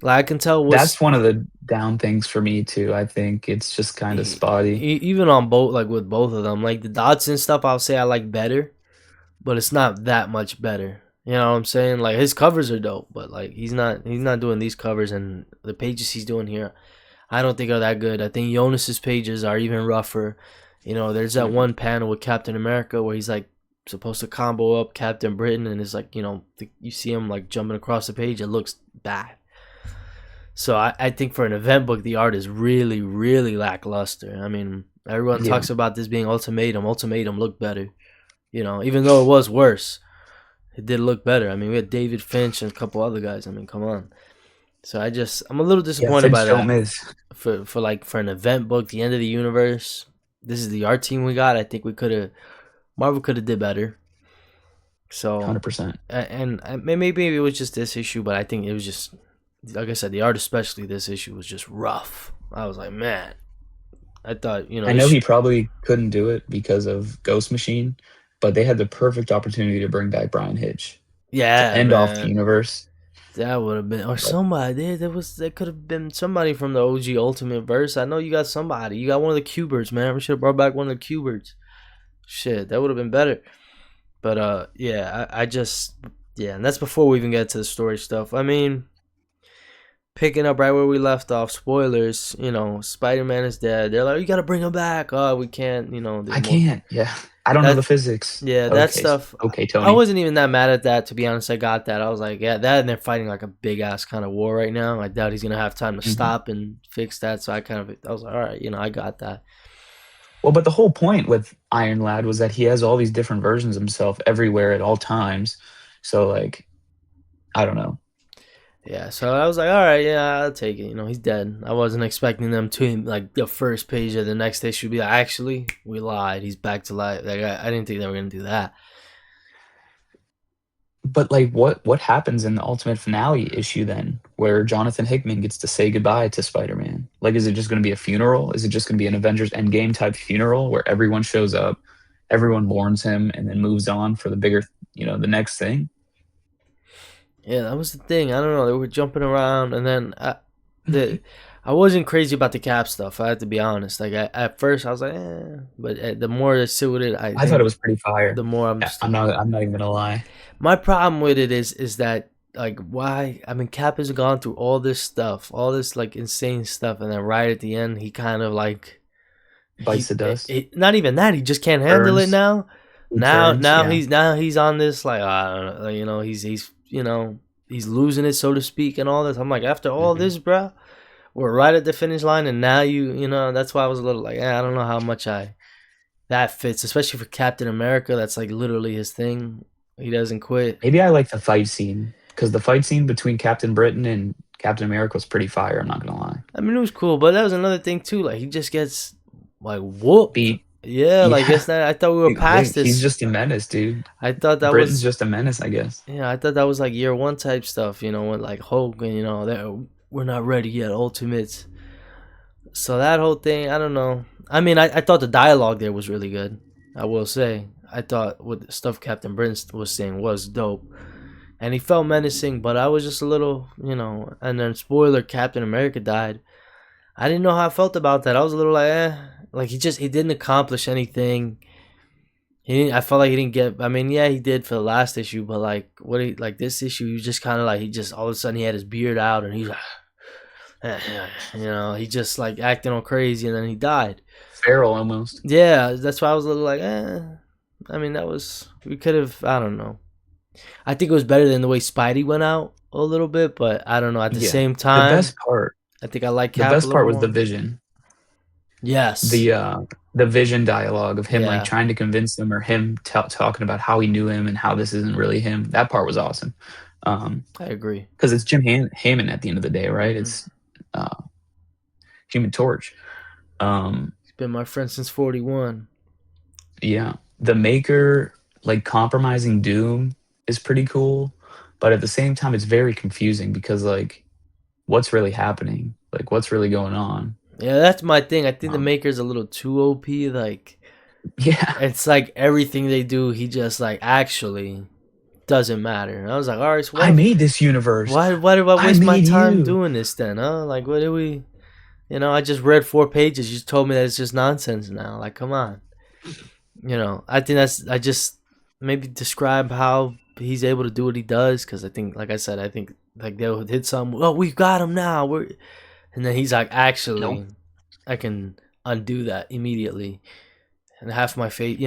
Like I can tell That's what's one of the down things for me too. I think it's just kind of spotty. even on both, like with both of them, like the Dodson stuff. I'll say I like better, but it's not that much better. You know what I'm saying? Like his covers are dope, but like he's not doing these covers, and the pages he's doing here, I don't think are that good. I think Jonas's pages are even rougher. There's that Mhm. one panel with Captain America where he's like supposed to combo up Captain Britain, and it's like, you see him like jumping across the page. It looks bad. So I think for an event book, the art is really, really lackluster. I mean, everyone Yeah, talks about this being Ultimatum. Ultimatum looked better, even though it was worse. It did look better. I mean, we had David Finch and a couple other guys. I mean, come on. So I'm a little yeah. disappointed by Finch don't that. miss. For an event book, the end of the universe. This is the art team we got. I think Marvel could have did better. So, 100%. and maybe it was just this issue, but I think it was just, like I said, the art, especially this issue, was just rough. I was like, man, I thought, I know he probably couldn't do it because of Ghost Machine, but they had the perfect opportunity to bring back Brian Hitch to yeah, end off the man, universe. that would have been, or But somebody there could have been somebody from the OG Ultimate Verse. I know you got somebody. You got one of the Cubers, man. We should have brought back one of the Cubers. Shit, that would have been better. But yeah, I just, yeah, and that's before we even get to the story stuff. I mean, picking up right where we left off, spoilers, Spider-Man is dead. They're like, you gotta bring him back. Oh, we can't, I can't. Yeah, I don't know the that, physics. yeah, that Okay, stuff. okay, I Tony. wasn't even that mad at that, to be honest. I got that. I was like, yeah, that, and they're fighting like a big ass kind of war right now. I doubt he's gonna have time to Mhm. stop and fix that. So I was like, all right, I got that. Well, but the whole point with Iron Lad was that he has all these different versions of himself everywhere at all times. So, like, I don't know. Yeah, so I was like, all right, yeah, I'll take it. He's dead. I wasn't expecting them to, like, the first page of the next issue be like, actually, we lied. He's back to life. Like, I didn't think they were gonna do that. But like, what happens in the ultimate finale issue then, where Jonathan Hickman gets to say goodbye to Spider-Man? Like, is it just going to be a funeral? Is it just going to be an Avengers Endgame type funeral where everyone shows up, everyone mourns him, and then moves on for the bigger, the next thing? Yeah, that was the thing. I don't know. They were jumping around, and then I wasn't crazy about the Cap stuff. I have to be honest. Like, at first, I was like, but the more I sit with it, I I thought it think was pretty fire. the more I'm Yeah, just I'm like, not. I'm not even gonna lie. my problem with it is that, like, why? I mean, Cap has gone through all this stuff, all this like insane stuff, and then right at the end, he kind of like Bites the dust. not even that, he just can't handle it Turns. now. He turns. Yeah. Now he's on this, like, I don't know, like, he's losing it, so to speak, and all this. I'm like, after all Hmm. this, bro, we're right at the finish line, and now that's why I was a little like, I don't know how much that fits, especially for Captain America. That's like literally his thing. He doesn't quit. Maybe I like the fight scene because the fight scene between Captain Britain and Captain America was pretty fire. I'm not gonna lie. I mean, it was cool, but that was another thing too. Like, he just gets like whooped. Beat. Yeah, like, Yeah. it's not. I thought we were past He's this. just a menace, dude. I thought that Britain's was just a menace, I guess. Yeah, I thought that was like year one type stuff. When like Hulk and we're not ready yet, Ultimates. So that whole thing, I don't know. I mean, I thought the dialogue there was really good. I will say, I thought what the stuff Captain Britain was saying was dope, and he felt menacing. But I was just a little, And then, spoiler: Captain America died. I didn't know how I felt about that. I was a little like, like, he didn't accomplish anything. He didn't. I felt like he didn't get. I mean, yeah, he did for the last issue, but like, like this issue, he just kind of like, he just all of a sudden he had his beard out and he's like, he just like acting all crazy, and then he died. Feral almost. Yeah, that's why I was a little like, I mean, we could have. I don't know. I think it was better than the way Spidey went out a little bit, but I don't know. At the Yeah. same The time, best part I think I like the Cap a best little part was the more. vision. Yes. The vision dialogue of him like Yeah, trying to convince them or him talking about how he knew him and how this isn't really him. That part was awesome. I agree. Because it's Jim Hammond at the end of the day, right? Hmm. It's uh, Human Torch. Um, He's been my friend since 41. yeah, the Maker like compromising Doom is pretty cool, but at the same time, it's very confusing because like, what's really happening? Like, what's really going on? Yeah, that's my thing. I think the Um, Maker's a little too OP. Like, yeah, it's like everything they do, he just like actually doesn't matter. And I was like, all right, so I made this universe. why did I I waste my made time you. doing this then? Huh? Like, what did we? I just read 4 pages. You just told me that it's just nonsense now. Like, come on. I think I just maybe describe how he's able to do what he does, because I think, like I said, I think like they'll hit some. Oh, we've got him now. And then he's like, Nope. actually, I can undo that immediately. And half my face,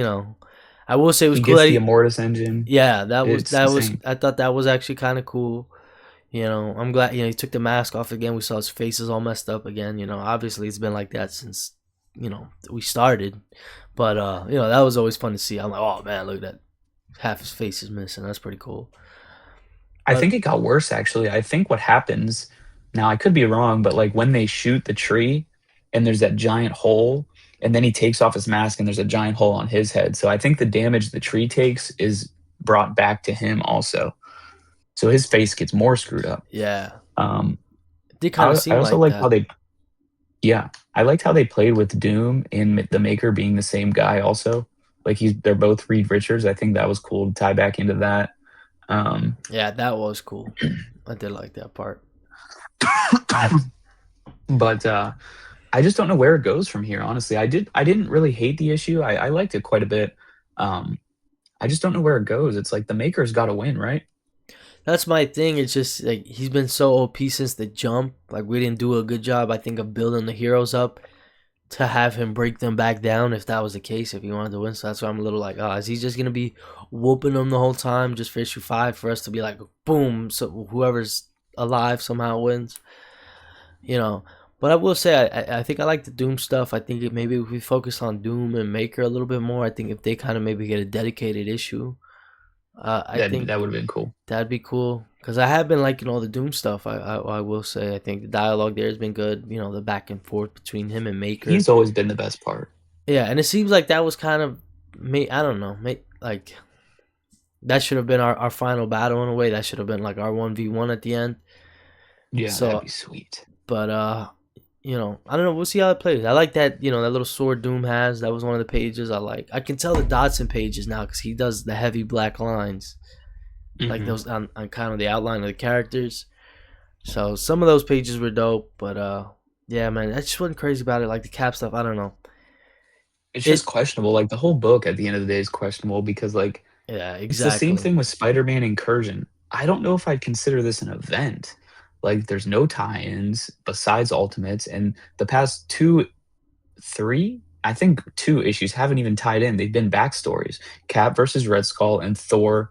I will say it was He cool gets that the he, Immortus engine. yeah, It's insane. I thought that was actually kind of cool. You know, I'm glad, you know, he took the mask off again. We saw his face is all messed up again. You know, obviously it's been like that since, you know, we started. But you know, that was always fun to see. I'm like, oh man, look at that. Half his face is missing. That's pretty cool. I But think it got worse actually. I think what happens now, I could be wrong, but like when they shoot the tree and there's that giant hole, and then he takes off his mask and there's a giant hole on his head. So I think the damage the tree takes is brought back to him also. So his face gets more screwed up. yeah, Um, it did kind of I seem also like liked how that. they, yeah, I liked how they played with Doom and the Maker being the same guy also. Like they're both Reed Richards. I think that was cool to tie back into that. Um, Yeah, that was cool. I did like that part. but I just don't know where it goes from here. Honestly, I didn't really hate the issue. I liked it quite a bit. Um, I just don't know where it goes. It's like the Maker's got to win, right? That's my thing. It's just like he's been so OP since the jump. Like we didn't do a good job, I think, of building the heroes up to have him break them back down if that was the case, if he wanted to win. So that's why I'm a little like, oh, is he just gonna be whooping them the whole time just for issue 5 for us to be like, boom, so whoever's alive somehow wins, you know? But I will say, I think I like the Doom stuff. I think maybe if we focus on Doom and Maker a little bit more, I think if they kind of maybe get a dedicated issue, I think That would have been cool. that'd be cool. Cause I have been liking all the Doom stuff. I will say I think the dialogue there has been good. You know, the back and forth between him and Maker. He's always been the best part. Yeah, and it seems like that was kind of me. I don't know, like that should have been our final battle in a way. That should have been like our 1v1 at the end. Yeah, that'd So, be sweet. but you know, I don't know. We'll see how it plays. I like that. You know, that little sword Doom has. That was one of the pages I like. I can tell the Dodson pages now because he does the heavy black lines, like Hmm. those on kind of the outline of the characters. So some of those pages were dope, but yeah, man, I just wasn't crazy about it. Like the cap stuff, I don't know. It's just It, questionable. Like the whole book at the end of the day is questionable because like yeah, it's the same exactly. thing with Spider-Man Incursion. I don't know if I'd consider this an event. Like there's no tie-ins besides Ultimates, and the past two, three, I think two issues haven't even tied in. They've been backstories. Cap versus Red Skull and Thor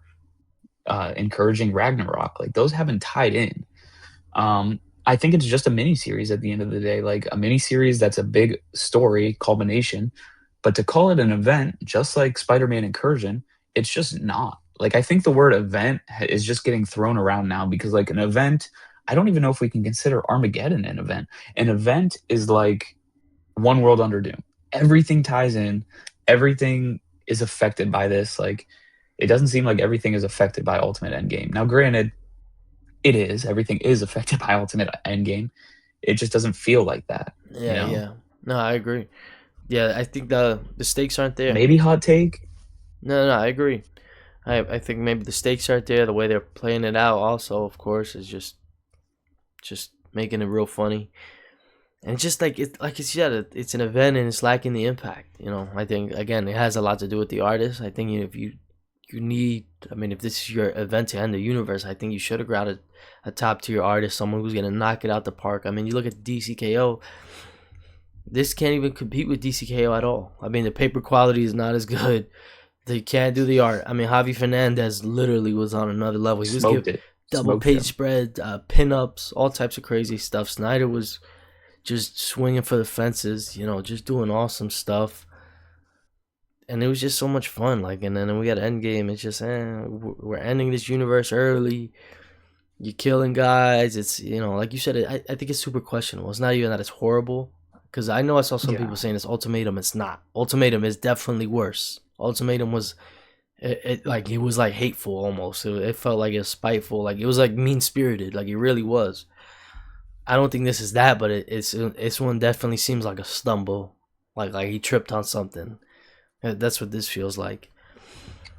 encouraging Ragnarok. Like those haven't tied in. I think it's just a mini series at the end of the day, like a mini series that's a big story culmination. But to call it an event, just like Spider-Man Incursion, it's just not. Like I think the word event is just getting thrown around now because like an event, I don't even know if we can consider Armageddon an event. An event is like one world under doom. Everything ties in, everything is affected by this. Like it doesn't seem like everything is affected by Ultimate Endgame. Now, granted, it is. Everything is affected by Ultimate Endgame. It just doesn't feel like that, you Yeah, know? yeah. No, I agree. Yeah, I think the stakes aren't there. Maybe hot take. No, I agree. I think maybe the stakes aren't there. The way they're playing it out, also, of course, is just making it real funny. And just like like you said, it's an event and it's lacking the impact. You know, I think again, it has a lot to do with the artist. I think if you need, I mean, if this is your event to end the universe, I think you should have grabbed a top tier artist, someone who's gonna knock it out the park. I mean, you look at DCKO. This can't even compete with DCKO at all. I mean, the paper quality is not as good. They can't do the art. I mean, Javi Fernandez literally was on another level. He was Smoked give it. double Smoke page show. spread, pinups, all types of crazy stuff. Snyder was just swinging for the fences, you know, just doing awesome stuff. And it was just so much fun. Like, and then we got Endgame. It's just, we're ending this universe early. You're killing guys. It's, you know, like you said, I think it's super questionable. It's not even that it's horrible. Because I know I saw some people Yeah. saying it's Ultimatum. It's not. Ultimatum is definitely worse. Ultimatum was, like, it was like hateful almost. It felt like it was spiteful. Like, it was like mean spirited. Like, it really was. I don't think this is that, but it's one definitely seems like a stumble. Like he tripped on something. That's what this feels like.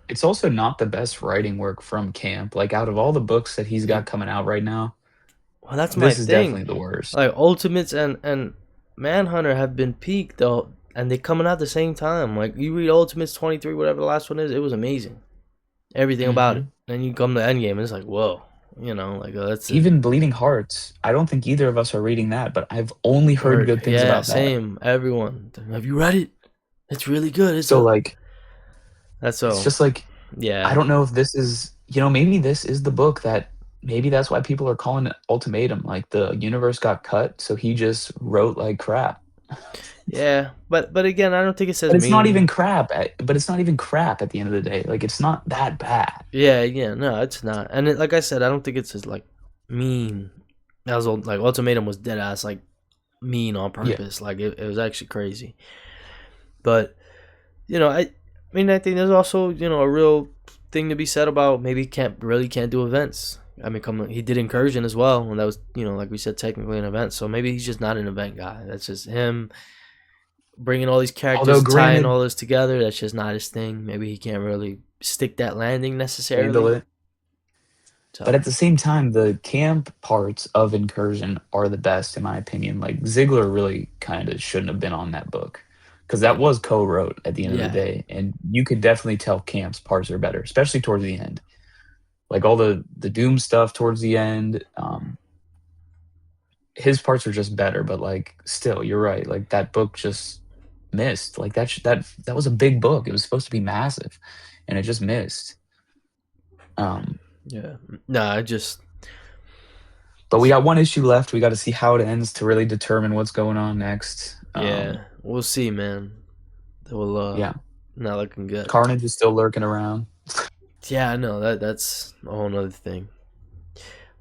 It's also not the best writing work from Camp. Like out of all the books that he's got It, coming out right now, well, that's my this is thing. definitely the worst. Like Ultimates and Manhunter have been peaked though, and they coming out at the same time. Like you read Ultimates 23, whatever the last one is, it was amazing. Everything about it. Hmm. Then you come to Endgame, and it's like whoa, you know, like that's it. Even Bleeding Hearts. I don't think either of us are reading that, but I've only heard Or good things yeah, about that. same. Everyone, have you read it? It's really good, isn't So it? like That's It's so. just like I Yeah, don't know if this is maybe this is the book that maybe that's why people are calling it Ultimatum, like, the universe got cut, so he just wrote like crap. yeah, but again, I don't think it says But it's not even mean. crap but it's not even crap at the end of the day, like, it's not that bad. Yeah, yeah, no, it's not. And like I said, I don't think it says like mean. That was like ultimatum was dead ass like mean on Yeah. purpose. Like it was actually crazy. But I mean, I think there's also a real thing to be said about maybe he can't do events. I mean, come on, he did incursion as well, and that was like we said, technically an event. So maybe he's just not an event guy. That's just him bringing all these characters Although and tying granted, all this together. That's just not his thing. Maybe he can't really stick that landing handle necessarily. it. But So at the same time, the camp parts of Incursion are the best in my opinion. Like Ziegler really kind of shouldn't have been on that book because that yeah, was co-wrote at the end of the yeah, day, and you could definitely tell Camp's parts are better, especially towards the end. Like all the Doom stuff towards the end, his parts are just better. But like, still, you're right. Like that book just missed. Like that was a big book. It was supposed to be massive, and it just missed. Um, yeah. Nah, I just But we got one issue left. We got to see how it ends to really determine what's going on next. yeah. We'll see, man. It will Yeah, not looking good. Carnage is still lurking around. Yeah, I know that's a whole nother thing.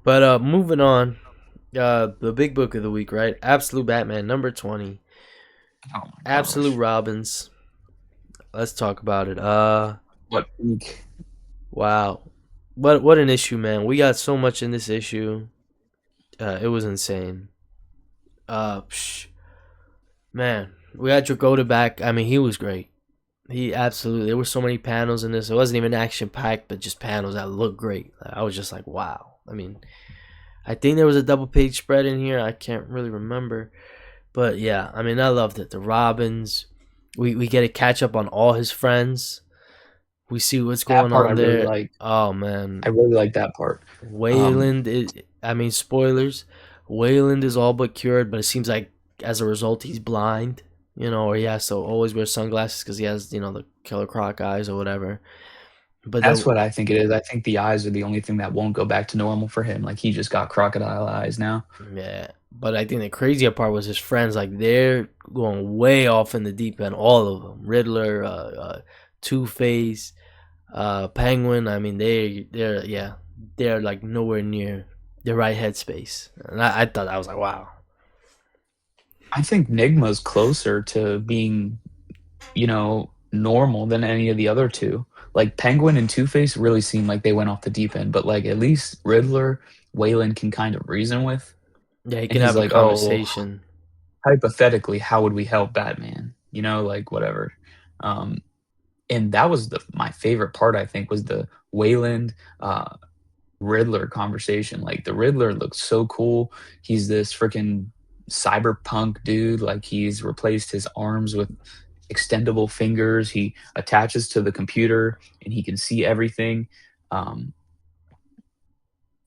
But moving on, the big book of the week, right? Absolute Batman number 20. Oh my Absolute gosh, Robins. Let's talk about it. what week? Wow. What an issue, man. We got so much in this issue. It was insane. Psh, man, we got Dragoda back. I mean, he was great. He absolutely. There were so many panels in this. It wasn't even action packed, but just panels that looked great. I was just like, wow. I mean, I think there was a double page spread in here. I can't really remember, but yeah, I mean, I loved it. The Robins. We get a catch up on all his friends. We see what's That going part I on really there. like. Oh man, I really like that part. Um, Wayland. I mean, spoilers. Wayland is all but cured, but it seems like as a result he's blind. Or he has to always wear sunglasses because he has the killer croc eyes or whatever. But that's then what I think it is. I think the eyes are the only thing that won't go back to normal for him. Like he just got crocodile eyes now. yeah, but I think the crazier part was his friends. Like they're going way off in the deep end. All of them, Riddler, Two Face, Penguin. I mean, they're yeah, they're like nowhere near the right headspace. And I thought I was like, wow. I think Nigma's closer to being, normal than any of the other two. Like Penguin and Two Face really seem like they went off the deep end, but like at least Riddler, Wayland can kind of reason with. Yeah, he And can he's have a like, "Oh, well, conversation. hypothetically, how would we help Batman?" Like whatever. Um, and that was my favorite part. I think was the Wayland Riddler conversation. Like the Riddler looks so cool. He's this freaking cyberpunk dude. Like he's replaced his arms with extendable fingers. He attaches to the computer and he can see everything. Um,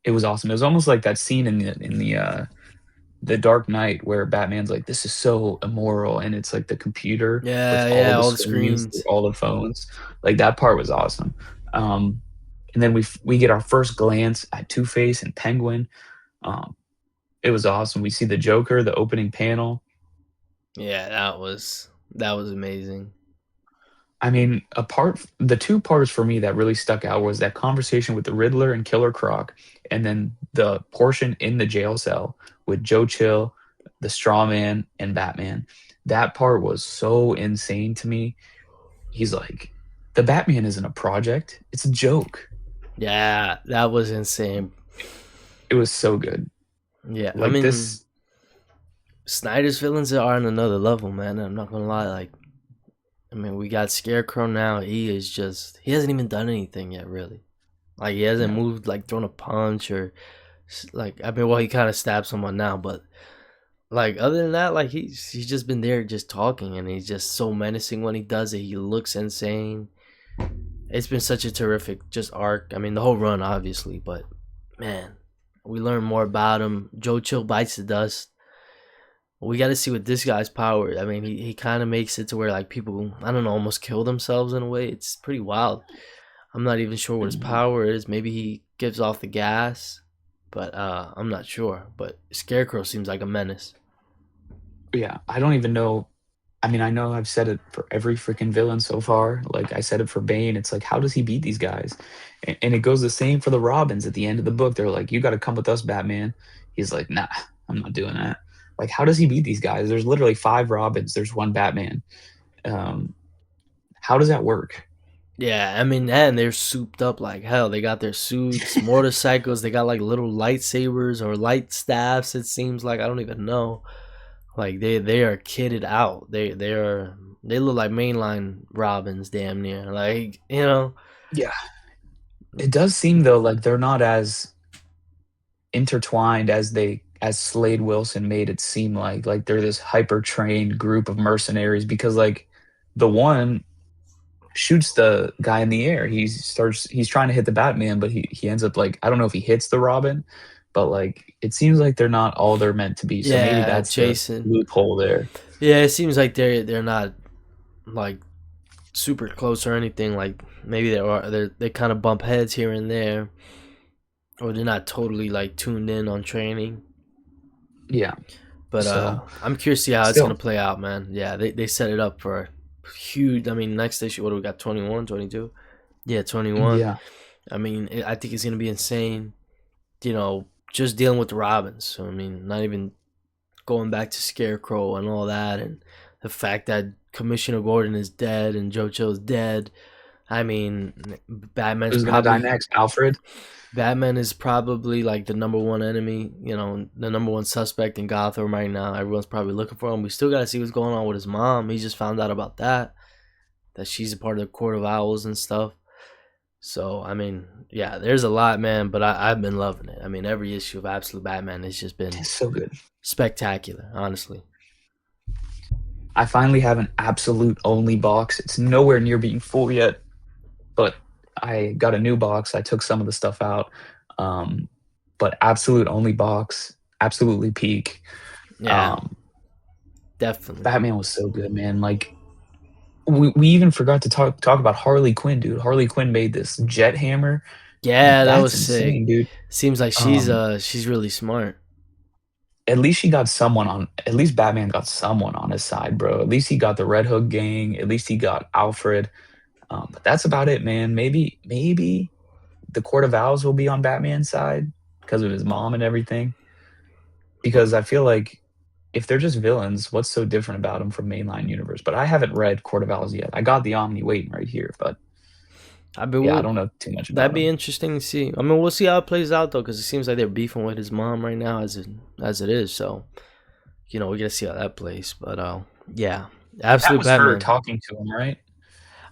it was awesome. It was almost like that scene in the Dark Knight where Batman's like, "This is so immoral," and it's like the computer with Yeah, all yeah, the all the screens through screens. all the phones. Like that part was awesome. Um, and then we get our first glance at Two Face and Penguin. Um, it was awesome. We see the Joker, the opening panel. Yeah, that was amazing. I mean, the two parts for me that really stuck out was that conversation with the Riddler and Killer Croc, and then the portion in the jail cell with Joe Chill, the Straw Man, and Batman. That part was so insane to me. He's like, the Batman isn't a project; it's a joke. Yeah, that was insane. It was so good. Yeah, I Like mean, this, Snyder's villains are on another level, man. I'm not gonna lie. Like, I mean, we got Scarecrow now. He hasn't even done anything yet, really. Like, he hasn't no. moved, like, thrown a punch or, like, I mean, well, he kind of stabbed someone now, but, like, other than that, like, he's just been there just talking, and he's just so menacing when he does it. He looks insane. It's been such a terrific just arc. I mean, the whole run, obviously, but, man, we learn more about him. Joe Chill bites the dust. We got to see what this guy's power. I mean, he kind of makes it to where like people, I don't know, almost kill themselves in a way. It's pretty wild. I'm not even sure what his Mhm. power is. Maybe he gives off the gas, but I'm not sure. But Scarecrow seems like a menace. Yeah, I don't even know. I mean, I know I've said it for every freaking villain so far. Like I said it for Bane. It's like, how does he beat these guys? And it goes the same for the Robins at the end of the book. They're like, you got to come with us, Batman. He's like, nah, I'm not doing that. Like, how does he beat these guys? There's literally five Robins. There's one Batman. Um, how does that work? Yeah, I mean, and they're souped up like hell. They got their suits, motorcycles. They got like little lightsabers or light staffs. It seems like I don't even know. Like they are kitted out. They look like mainline Robins, damn near. Like Yeah, it does seem though like they're not as intertwined as Slade Wilson made it seem like they're this hyper trained group of mercenaries because like the one shoots the guy in the air. He's trying to hit the Batman, but he ends up like I don't know if he hits the Robin, but like it seems like they're not all they're meant to be. So maybe yeah, that's the Jason. loophole there. Yeah, it seems like they're not like super close or anything. Like maybe they kind of bump heads here and there, or they're not totally like tuned in on training. Yeah. But So I'm curious to see how it's gonna still, play out, man. Yeah, they set it up for huge. I mean, next issue, what do we got? 21, 22? Yeah, 21. yeah, I mean, I think it's gonna be insane. Just dealing with the Robins. So I mean, not even going back to Scarecrow and all that, and the fact that Commissioner Gordon is dead and Joe Chill's dead. I mean, Batman's who's gonna die probably next? Alfred. Batman is probably like the number one enemy, the number one suspect in Gotham right now. Everyone's probably looking for him. We still got to see what's going on with his mom. He just found out about that she's a part of the Court of Owls and stuff. So, I mean, yeah, there's a lot, man, but I've been loving it. I mean, every issue of Absolute Batman has just been It's so good. spectacular, honestly. I finally have an absolute only box. It's nowhere near being full yet, but I got a new box. I took some of the stuff out. Um, but absolute only box, absolutely peak. Yeah, Um, definitely. Batman was so good, man. Like we even forgot to talk about Harley Quinn, dude. Harley Quinn made this jet hammer. Yeah, that That's was sick. insane, dude. Seems like she's Um, uh she's really smart. at least she got someone on. At least Batman got someone on his side, bro. At least he got the Red Hood gang. At least he got Alfred. But that's about it, man. Maybe the Court of Owls will be on Batman's side because of his mom and everything. Because I feel like if they're just villains, what's so different about them from mainline universe? But I haven't read Court of Owls yet. I got the Omni waiting right here, but I mean, yeah, I don't know too much about that'd be them. interesting to see. I mean, we'll see how it plays out though, because it seems like they're beefing with his mom right now, as it is. So we gotta see how that plays. But yeah, That absolute was her Batman. talking to him, right?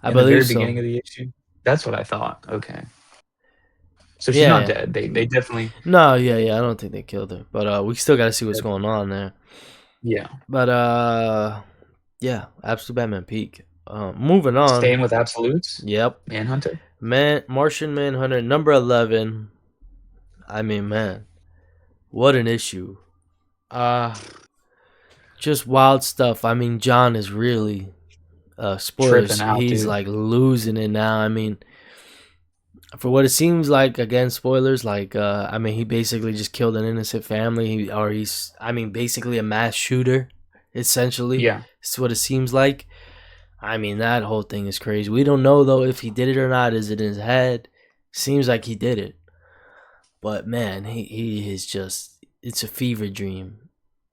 I In the very believe so. beginning of the issue. That's what I thought. Okay, so she's Yeah, not yeah. dead. They definitely No, yeah, yeah. I don't think they killed her, but we still gotta see what's going on there. yeah. But yeah, absolute Batman peak. Moving on. Staying with absolutes. Yep, Manhunter. Martian Manhunter number 11. I mean, man, what an issue. Uh just wild stuff. I mean, John is really Tripping spoilers. out, He's dude. like losing it now. I mean, for what it seems like, again, spoilers. Like, I mean, he basically just killed an innocent family. He's, I mean, basically a mass shooter. Essentially, Yeah. it's what it seems like. I mean, that whole thing is crazy. We don't know though if he did it or not. Is it in his head? Seems like he did it, but man, he is just. It's a fever dream.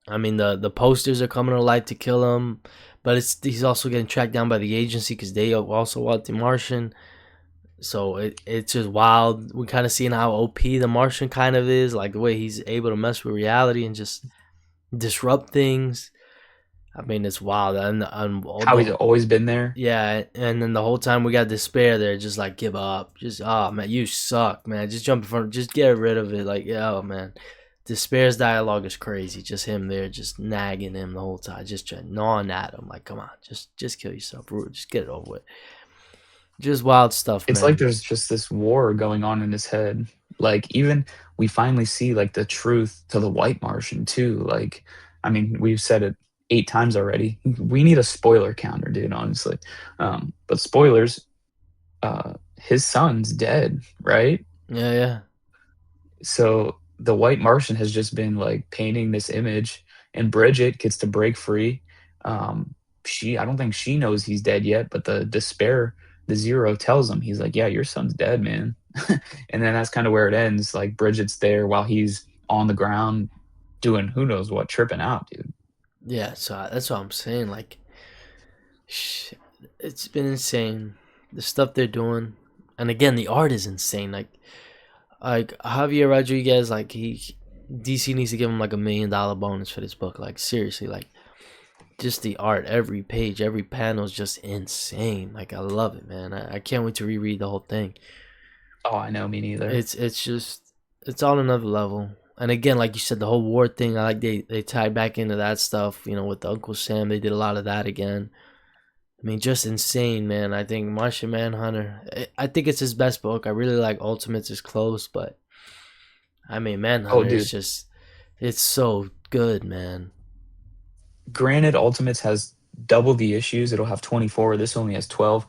I mean, the posters are coming to light to kill him, but he's also getting tracked down by the agency because they also want the Martian. So it's just wild. We kind of seeing how OP the Martian kind of is, like the way he's able to mess with reality and just disrupt things. I mean, it's wild. And all How he's the always been there. yeah, and then the whole time we got despair there, just like give up. Just oh man, you suck, man. Just jump in front, just get rid of it. Like yeah, oh man, despair's dialogue is crazy. Just him there, just nagging him the whole time, just trying gnawing at him. Like come on, just kill yourself, bro. Just get it over with. Just wild stuff, It's like man. there's just this war going on in his head. Like even we finally see like the truth to the White Martian too. Like I mean, we've said it 8 times already. We need a spoiler counter, dude. Honestly, but spoilers. His son's dead, right? Yeah, yeah, So the White Martian has just been like painting this image, and Bridget gets to break free. Um, I don't think she knows he's dead yet, but the despair, the Zero tells him, he's like, "Yeah, your son's dead, man." And then that's kind of where it ends. Like Bridget's there while he's on the ground doing who knows what, tripping out, dude. yeah. So that's what I'm saying. Like, sh- it's been insane. The stuff they're doing, and again, the art is insane. Like Javier Rodriguez, like DC needs to give him like $1 million bonus for this book. Like seriously, like just the art, every page, every panel is just insane. Like I love it, man. I can't wait to reread the whole thing. Oh, I know, me neither. It's just it's on another level. And again, like you said, the whole war thing, I like they tied back into that stuff. With the Uncle Sam, they did a lot of that again. I mean, just insane, man. I think Martian Manhunter. I think it's his best book. I really like Ultimates is close, but I mean, Oh, Manhunter is dude. just it's so good, man. Granted, Ultimates has double the issues. It'll have 24. This only has 12.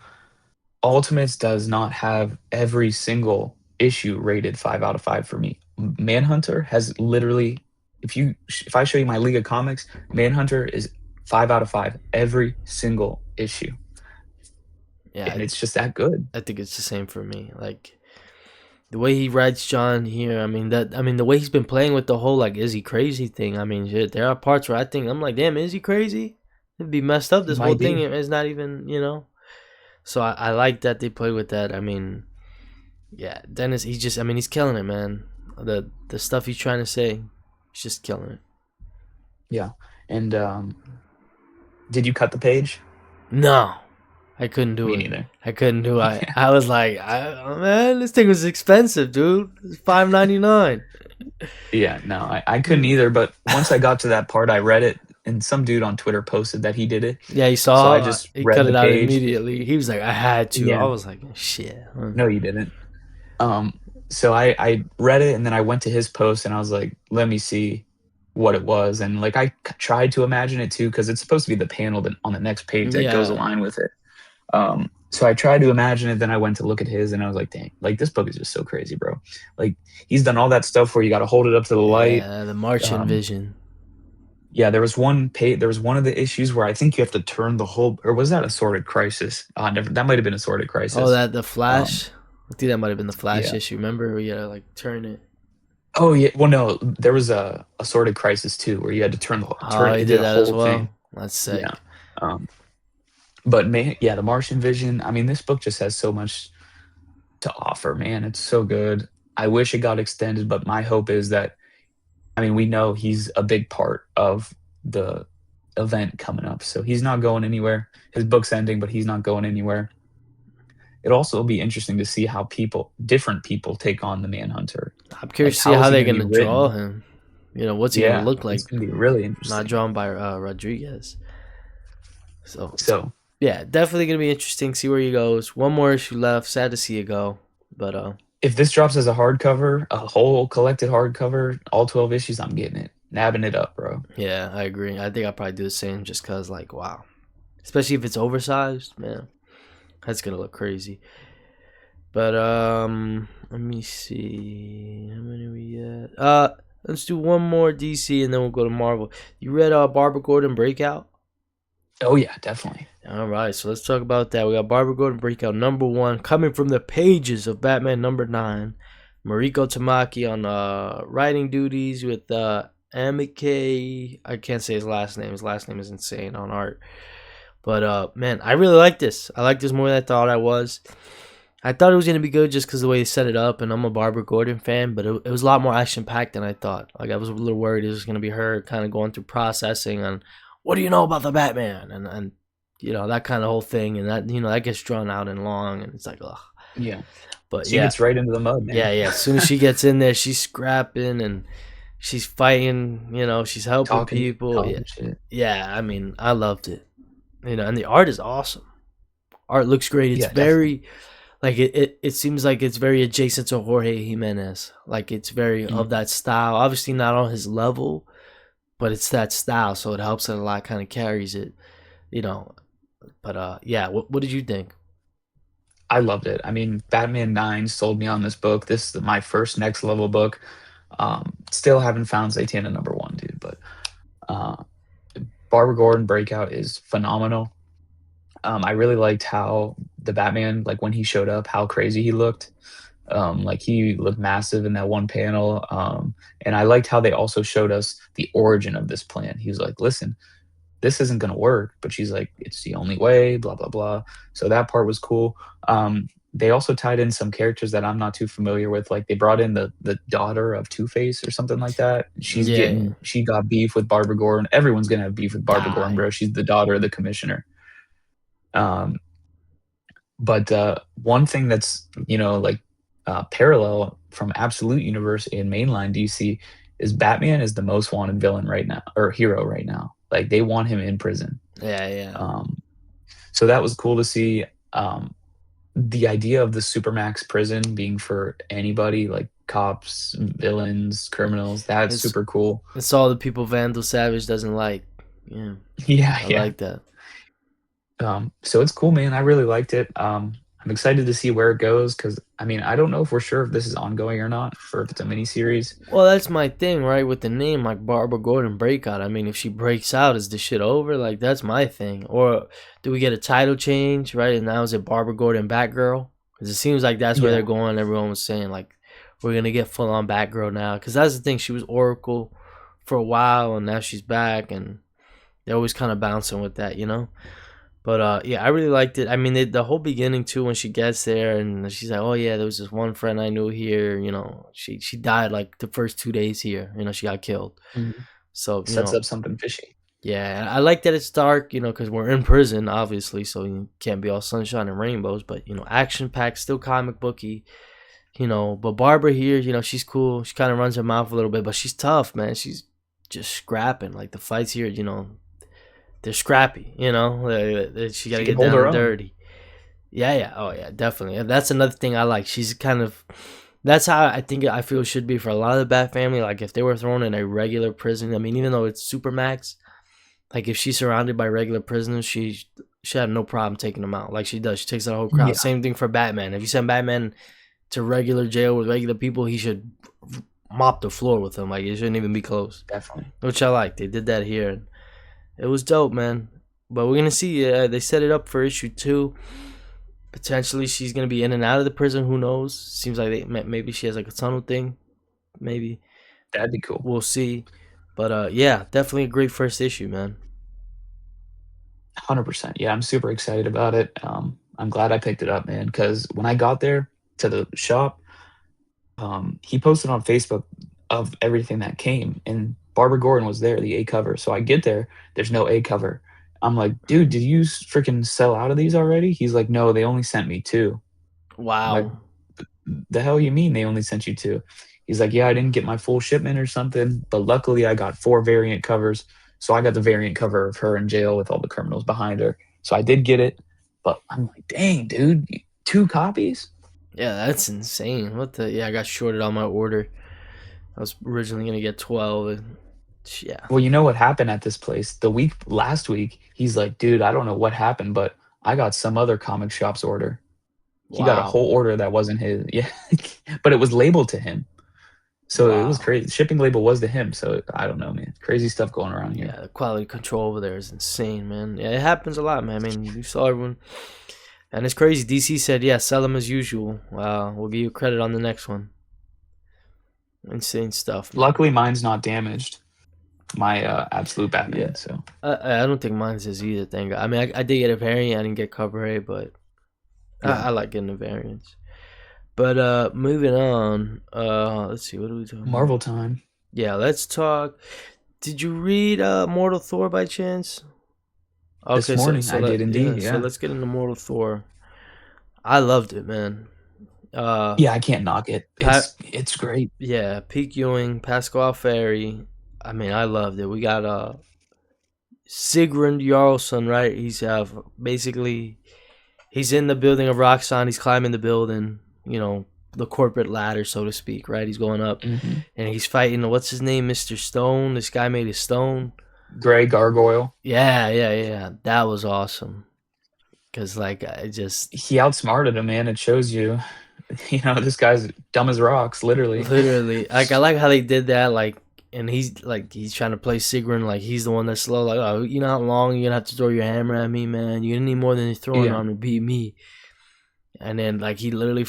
Ultimates does not have every single issue rated 5 out of 5 for me. Manhunter has literally, if I show you my League of Comics, Manhunter is 5 out of 5 every single issue, Yeah, and it's just that good. I think it's the same for me. Like the way he writes John here, I mean the way he's been playing with the whole like is he crazy thing. I mean, shit, there are parts where I think I'm like, damn, is he crazy? It'd be messed up. He This whole might thing be. is not even. So I like that they play with that. I mean, yeah, Dennis, he's killing it, man. The stuff he's trying to say, he's just killing it. Yeah. And did you cut the page? No, I couldn't do Me it. neither. I couldn't do it. I was like, man, this thing was expensive, dude. It's $5.99. Yeah, no, I couldn't either. But once I got to that part, I read it, and some dude on Twitter posted that he did it. Yeah, he So I saw. just He read cut the it out page. immediately. He was like, I had to. I Yeah, was like, shit. no, you didn't. So I read it, and then I went to his post, and I was like, let me see what it was. And like tried to imagine it too, because it's supposed to be the panel that on the next page that goes Yeah, along with it. So I tried to imagine it, then I went to look at his, and I was like, dang, like this book is just so crazy, bro. Like he's done all that stuff where you got to hold it up to the light. yeah. The Martian Um, Vision. yeah, there was one of the issues where I think you have to turn the whole, or was that a Sorted Crisis? Never, that might have been a Sorted Oh, Crisis. that the Um, Flash. I think that might have been the Flash yeah. issue. Remember, we gotta like turn it. Oh yeah. Well, no, there was a Sorted Crisis too, where you had to Oh, he it did did a that as whole thing. well. That's Yeah. sick. Um, but man, yeah, the Martian Vision. I mean, this book just has so much to offer, man. It's so good. I wish it got extended, but my hope is that, I mean, we know he's a big part of the event coming up, so he's not going anywhere. His book's ending, but he's not going anywhere. It'll also be interesting to see how different people take on the Manhunter. I'm Like, curious to see how is how he they're going to be gonna draw written? him. What's he gonna Yeah, look it's like? going to be really Not interesting. drawn by Rodriguez. So So, yeah, definitely gonna be interesting. See where he goes. One more issue left. Sad to see it go, but if this drops as a hardcover, a whole collected hardcover, all 12 issues, I'm getting it. Nabbing it up, bro. yeah, I agree. I think I'll probably do the same just cause like wow, especially if it's oversized, man, that's gonna look crazy. But let me see. How many we at? Let's do one more DC and then we'll go to Marvel. You read Barbara Gordon Breakout? Oh, yeah, definitely. All right, so let's talk about that. We got Barbara Gordon Breakout #1 coming from the pages of Batman #9. Mariko Tamaki on writing duties with Amike. I can't say his last name. His last name is insane on art. But man, I really like this. I like this more than I thought I was. I thought it was gonna be good just because the way they set it up, and I'm a Barbara Gordon fan, but it was a lot more action packed than I thought. Like I was a little worried it was gonna be her kind of going through processing on what do you know about the Batman and that kind of whole thing, and that gets drawn out and long, and it's like ugh. Yeah. But She yeah, gets right into the mud, yeah, man. yeah. As soon as she gets in there, she's scrapping and she's fighting. She's helping people. Yeah, Talking shit. yeah. I mean, I loved it. And the art is awesome. Art looks great. It's Yeah, definitely. very like it seems like it's very adjacent to Jorge Jimenez. Like it's very Mhm. of that style. Obviously not on his level, but it's that style, so it helps it a lot, kind of carries it, you know. But yeah, what did you think? I loved it. I mean, Batman 9 sold me on this book. This is my first next level book. Still haven't found Zatanna number one, dude, but uh, Barbara Gordon Breakout is phenomenal. I really liked how the Batman, like when he showed up, how crazy he looked. Like he looked massive in that one panel. And I liked how they also showed us the origin of this plan. He was like, listen, this isn't going to work, but she's like, it's the only way, blah, blah, blah. So that part was cool. They also tied in some characters that I'm not too familiar with. Like they brought in the daughter of Two Face or something like that. Yeah, She got beef with Barbara Gordon. Everyone's gonna have beef with Barbara Gordon, die. bro. She's the daughter of the commissioner. Um, but one thing that's like parallel from Absolute Universe in mainline DC is Batman is the most wanted villain right now or hero right now. Like they want him in prison. Yeah, yeah. Um, so that was cool to see. Um, the idea of the supermax prison being for anybody, like cops, villains, criminals, that's It's super cool. it's all the people Vandal Savage doesn't like. Yeah, Yeah, I yeah. like that. So it's cool, man. I really liked it. I'm excited to see where it goes because I mean I don't know if we're sure if this is ongoing or not, or if it's a mini series. Well, that's my thing, right? With the name, like Barbara Gordon Breakout. I mean, if she breaks out, is the shit over? Like, that's my thing. Or do we get a title change, right? And now is it Barbara Gordon Batgirl? Because it seems like that's where they're Yeah, going. Everyone was saying, like, we're going to get full on Batgirl now. Because that's the thing. She was Oracle for a while, and now she's back. And they're always kind of bouncing with that, you know? But yeah, I really liked it. I mean, the whole beginning too, when she gets there and she's like, "Oh yeah, there was this one friend I knew here. You know, she died like the first 2 days here. You know, she got killed. mhm. So you Sets know, up something fishy. yeah, I like that it's dark. You know, because we're in prison, obviously, so you can't be all sunshine and rainbows. But you know, action packed, still comic booky. You know, but Barbara here, you know, she's cool. She kind of runs her mouth a little bit, but she's tough, man. She's just scrapping. Like the fights here, you know, they're scrappy. You know, she got to She can get hold down her and own. dirty. Yeah, yeah. Oh, yeah, definitely. And that's another thing I like. She's kind of. That's how I think I feel it should be for a lot of the Bat family. Like if they were thrown in a regular prison, I mean, even though it's supermax, like if she's surrounded by regular prisoners, she had no problem taking them out. Like she does. She takes out a whole crowd. Yeah, Same thing for Batman. If you send Batman to regular jail with regular people, he should mop the floor with them. Like it shouldn't even be close. definitely. Which I like. They did that here. And it was dope, man. But we're gonna see. They set it up for issue 2. Potentially, she's gonna be in and out of the prison. Who knows? Seems like maybe she has like a tunnel thing. Maybe That'd be cool. we'll see. But yeah, definitely a great first issue, man. 100%. Yeah, I'm super excited about it. I'm glad I picked it up, man, because when I got there to the shop, he posted on Facebook of everything that came, and Barbara Gordon was there, the A cover. So I get there, there's no A cover. I'm like, dude, did you freaking sell out of these already? He's like, no, they only sent me two. I'm like, Wow. the hell you mean they only sent you two? He's like, yeah, I didn't get my full shipment or something, but luckily I got four variant covers. So I got the variant cover of her in jail with all the criminals behind her. So I did get it, but I'm like, dang, dude, two copies? Yeah, that's insane. What the? Yeah, I got shorted on my order. I was originally gonna get 12. And, yeah. Well, you know what happened at this place? The week last week, he's like, dude, I don't know what happened, but I got some other comic shop's order. He got a Wow. whole order that wasn't his. Yeah, but it was labeled to him. So it was Wow. crazy. Shipping label was to him. So I don't know, man. Crazy stuff going around here. Yeah, the quality control over there is insane, man. Yeah, it happens a lot, man. I mean, you saw everyone, and it's crazy. DC said, "Yeah, sell them as usual. We'll give you credit on the next one." Insane stuff, man. Luckily, mine's not damaged. My absolute Yeah, Batman. So I don't think mine's is either. Thank God. I mean, I did get a variant. I didn't get cover A, but yeah, I like getting the variants. But moving on. Let's see. What are we talking about? Marvel time. Yeah, let's talk. Did you read Mortal Thor by chance? This Okay, morning I did indeed. so Yeah, let's get into Mortal Thor. I loved it, man. Uh, yeah. I can't knock it. Pat, It's great. yeah, Peak Ewing, Pascal Ferry. I mean, I loved it. We got Sigrun Jarlson, right? He's basically he's in the building of Roxxon. He's climbing the building. You know, the corporate ladder, so to speak. Right, he's going up, Hmm. and he's fighting. What's his name, Mister Stone? This guy made of stone. Gray Gargoyle. Yeah, yeah, yeah. That was awesome. Cause like I just He outsmarted him, man. It shows you, this guy's dumb as rocks, literally. literally like I like how they did that. Like, and he's trying to play Sigrun like he's the one that's slow. Like, oh, you know how long you're gonna have to throw your hammer at me, man? You need more than you're throwing Yeah, on to beat me. And then like he literally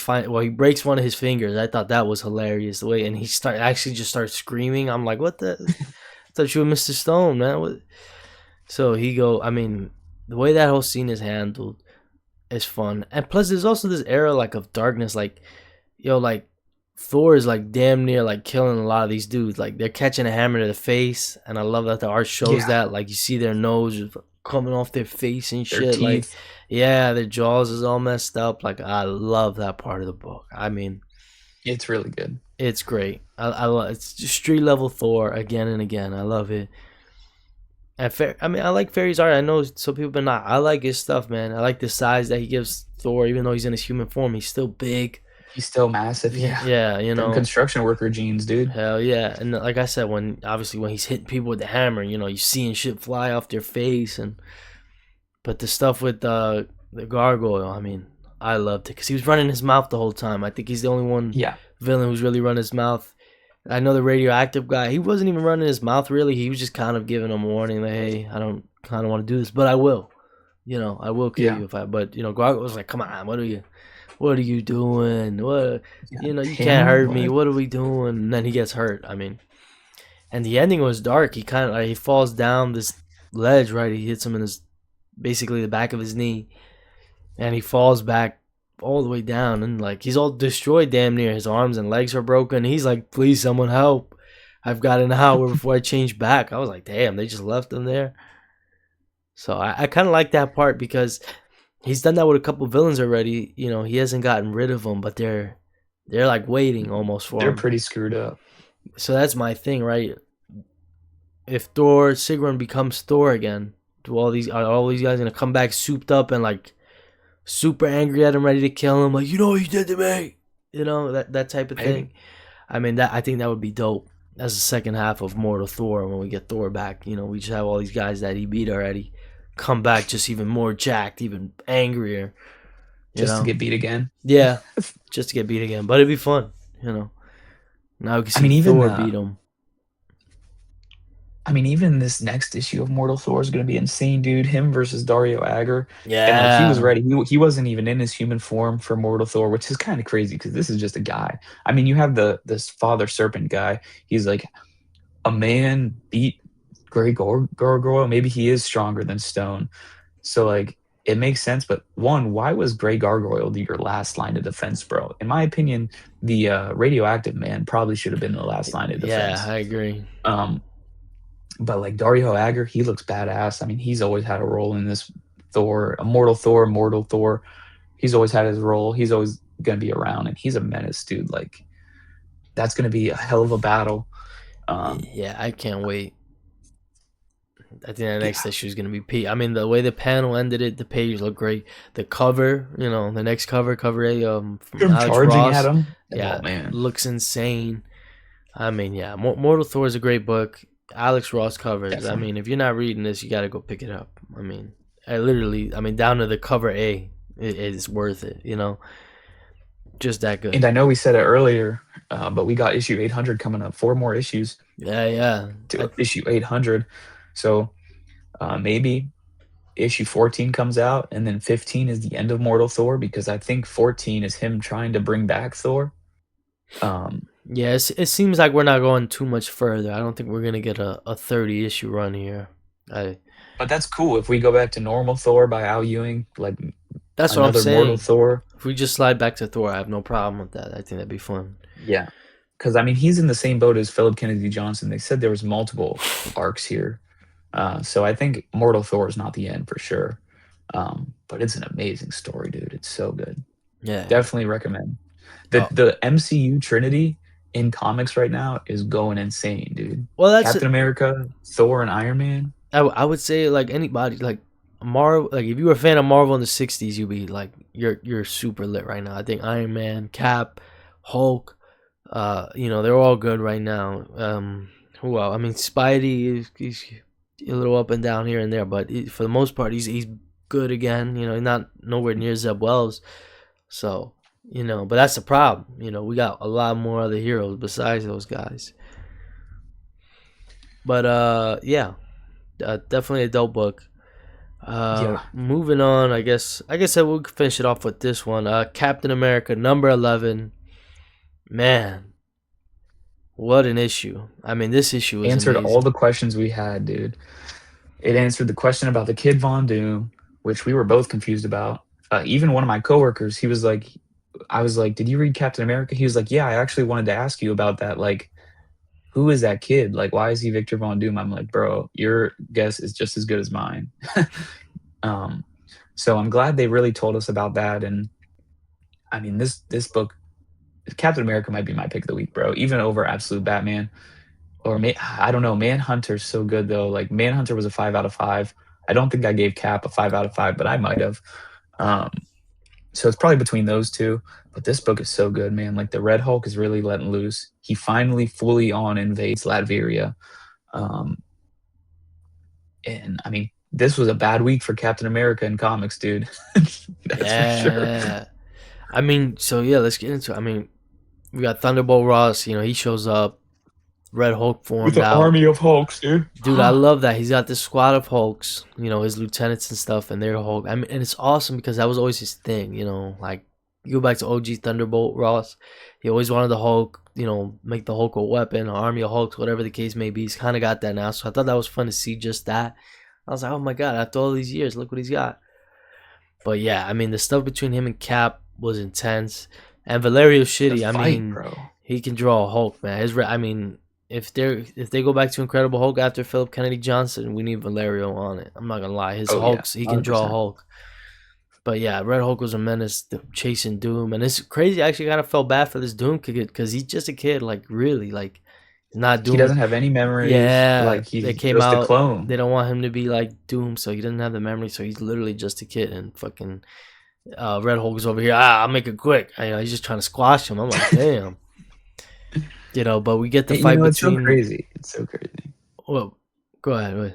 he breaks one of his fingers. I thought that was hilarious the way, and he just starts screaming. I'm like, what the? I thought you were Mr. Stone, man. What? So he go. I mean, the way that whole scene is handled is fun, and plus there's also this era like of darkness. Like, yo, like Thor is like damn near like killing a lot of these dudes. Like they're catching a hammer to the face, and I love that the art shows yeah. that. Like you see their nose coming off their face and Their shit. Like, teeth. yeah, their jaws is all messed up. Like I love that part of the book. I mean, It's really good. it's great. I love it's just street level Thor again and again. I love it. And I mean, I like Fairy's art. I know some people, but not. I like his stuff, man. I like the size that he gives Thor, even though he's in his human form. He's still big. He's still massive. Yeah, Yeah, yeah, them construction worker jeans, dude. hell yeah. And like I said, when obviously when he's hitting people with the hammer, you seeing shit fly off their face, and but the stuff with the gargoyle, I mean, I loved it because he was running his mouth the whole time. I think he's the only one Yeah, villain who's really running his mouth. I know the radioactive guy. He wasn't even running his mouth really. He was just kind of giving him a warning, like, "Hey, I don't kind of want to do this, but I will. I will kill yeah, you if I." But Gargoyle was like, "Come on, what are you doing? What, yeah. you can't Hammer, hurt me. what? What are we doing?" And then he gets hurt. I mean, and the ending was dark. He kind of he falls down this ledge. Right, he hits him in his basically the back of his knee, and he falls back all the way down, and like he's all destroyed damn near. His arms and legs are broken. He's like, please someone help, I've got an hour before I change back. I was like, damn, they just left him there. So I kind of like that part because he's done that with a couple villains already. He hasn't gotten rid of them, but they're like waiting almost for They're him. pretty screwed up. So that's my thing, right? If Thor Sigrun becomes Thor again, do all these guys gonna come back souped up and like super angry at him, ready to kill him, like, what you did to me, that type of Maybe. thing. I mean, that I think that would be dope as the second half of Mortal Thor when we get Thor back. We just have all these guys that he beat already come back just even more jacked, even angrier. You Just to know, get beat again. yeah, just to get beat again, but it'd be fun. Now we can I see mean, even Thor beat him. even this next issue of Mortal Thor is going to be insane, dude. Him versus Dario Agger, and like he was Yeah, ready. He wasn't even in his human form for Mortal Thor, which is kind of crazy because this is just a guy. I mean, you have this Father Serpent guy. He's like a man beat Gargoyle. Maybe he is stronger than Stone, so like it makes sense. But one, why was Gray Gargoyle your last line of defense, bro? In my opinion, the radioactive man probably should have been the last line of yeah, defense. I agree. Um, but like Dario Agger, he looks badass. I mean, he's always had a role in this Thor, Immortal Thor, Mortal Thor. He's always had his role. He's always gonna be around, and he's a menace, dude. Like that's gonna be a hell of a battle. Um, Yeah, I can't wait. I think the next yeah, issue is gonna be Pete. I mean, the way the panel ended it, the page looked great. The cover, the next cover A, from him Alex charging at Ross, him. Oh yeah, man, looks insane. I mean, yeah, Mortal Thor is a great book. Alex Ross covers. I definitely. mean, if you're not reading this, you gotta go pick it up. I mean, I mean, down to the cover A, it's worth it. Just that good. And I know we said it earlier, but we got issue 800 coming up. Four more issues Yeah, yeah. to issue 800. So maybe issue 14 comes out, and then 15 is the end of Mortal Thor because I think 14 is him trying to bring back Thor. Um, Yeah, it seems like we're not going too much further. I don't think we're gonna get a 30 issue run here. I but that's cool if we go back to normal Thor by Al Ewing, like That's what I'm another Mortal saying. Thor. If we just slide back to Thor, I have no problem with that. I think that'd be fun. Yeah, because I mean he's in the same boat as Philip Kennedy Johnson. They said there was multiple arcs here, so I think Mortal Thor is not the end for sure. But it's an amazing story, dude. It's so good. Yeah. Definitely recommend. The Oh, the MCU Trinity in comics right now is going insane, dude. well, that's Captain America, Thor, and Iron Man. I would say like anybody like Marvel. Like if you were a fan of Marvel in the '60s, you'd be like you're super lit right now. I think Iron Man, Cap, Hulk. They're all good right now. Who else? I mean, Spidey is he's a little up and down here and there, but for the most part, he's good again. Not nowhere near Zeb Wells. So but that's the problem. We got a lot more other heroes besides those guys. But yeah, definitely a dope book. Yeah. Moving on, I will finish it off with this one. Captain America #11. Man, what an issue! I mean, this issue is Answered all amazing. the questions we had, dude. It answered the question about the Kid Von Doom, which we were both confused about. Even one of my coworkers, he was like, I was like, "Did you read Captain America?" He was like, "Yeah, I actually wanted to ask you about that. Like, who is that kid? Like, why is he Victor Von Doom?" I'm like, "Bro, your guess is just as good as mine." um, so I'm glad they really told us about that. And I mean, this book, Captain America, might be my pick of the week, bro. Even over Absolute Batman. I don't know. Manhunter's so good though. Like Manhunter was a 5 out of 5. I don't think I gave Cap a 5 out of 5, but I might have. Um, so it's probably between those two. But this book is so good, man. Like the Red Hulk is really letting loose. He finally fully on invades Latveria. Um, and I mean, this was a bad week for Captain America in comics, dude. That's for sure. Yeah, I mean, so yeah, let's get into it. I mean, we got Thunderbolt Ross. He shows up. Red Hulk With formed an out. army of Hulks, dude. Dude, I love that he's got this squad of Hulks. His lieutenants and stuff, and they're Hulk. I mean, and it's awesome because that was always his thing. Like you go back to OG Thunderbolt Ross, he always wanted the Hulk. Make the Hulk a weapon, an army of Hulks, whatever the case may be. He's kind of got that now, so I thought that was fun to see just that. I was like, oh my god, after all these years, look what he's got. But yeah, I mean, the stuff between him and Cap was intense, and Valerio The Shitty. I fight, mean, bro. he can draw a Hulk, man. I mean, if they go back to Incredible Hulk after Philip Kennedy Johnson, we need Valerio on it. I'm not gonna lie, his Oh yeah, Hulks, he can draw a 100%. Hulk. But yeah, Red Hulk was a menace chasing Doom, and it's crazy. I actually kind of felt bad for this Doom kid because he's just a kid, like really, like not He Doom. doesn't have any memories. Yeah, Like they he's came just a out. clone. They don't want him to be like Doom, so he doesn't have the memory. So he's literally just a kid, and fucking Red Hulk is over here. I'll make it quick. He's just trying to squash him. I'm like, damn. But we get the fight It's so between. crazy. It's so crazy. Well, go ahead. Wait.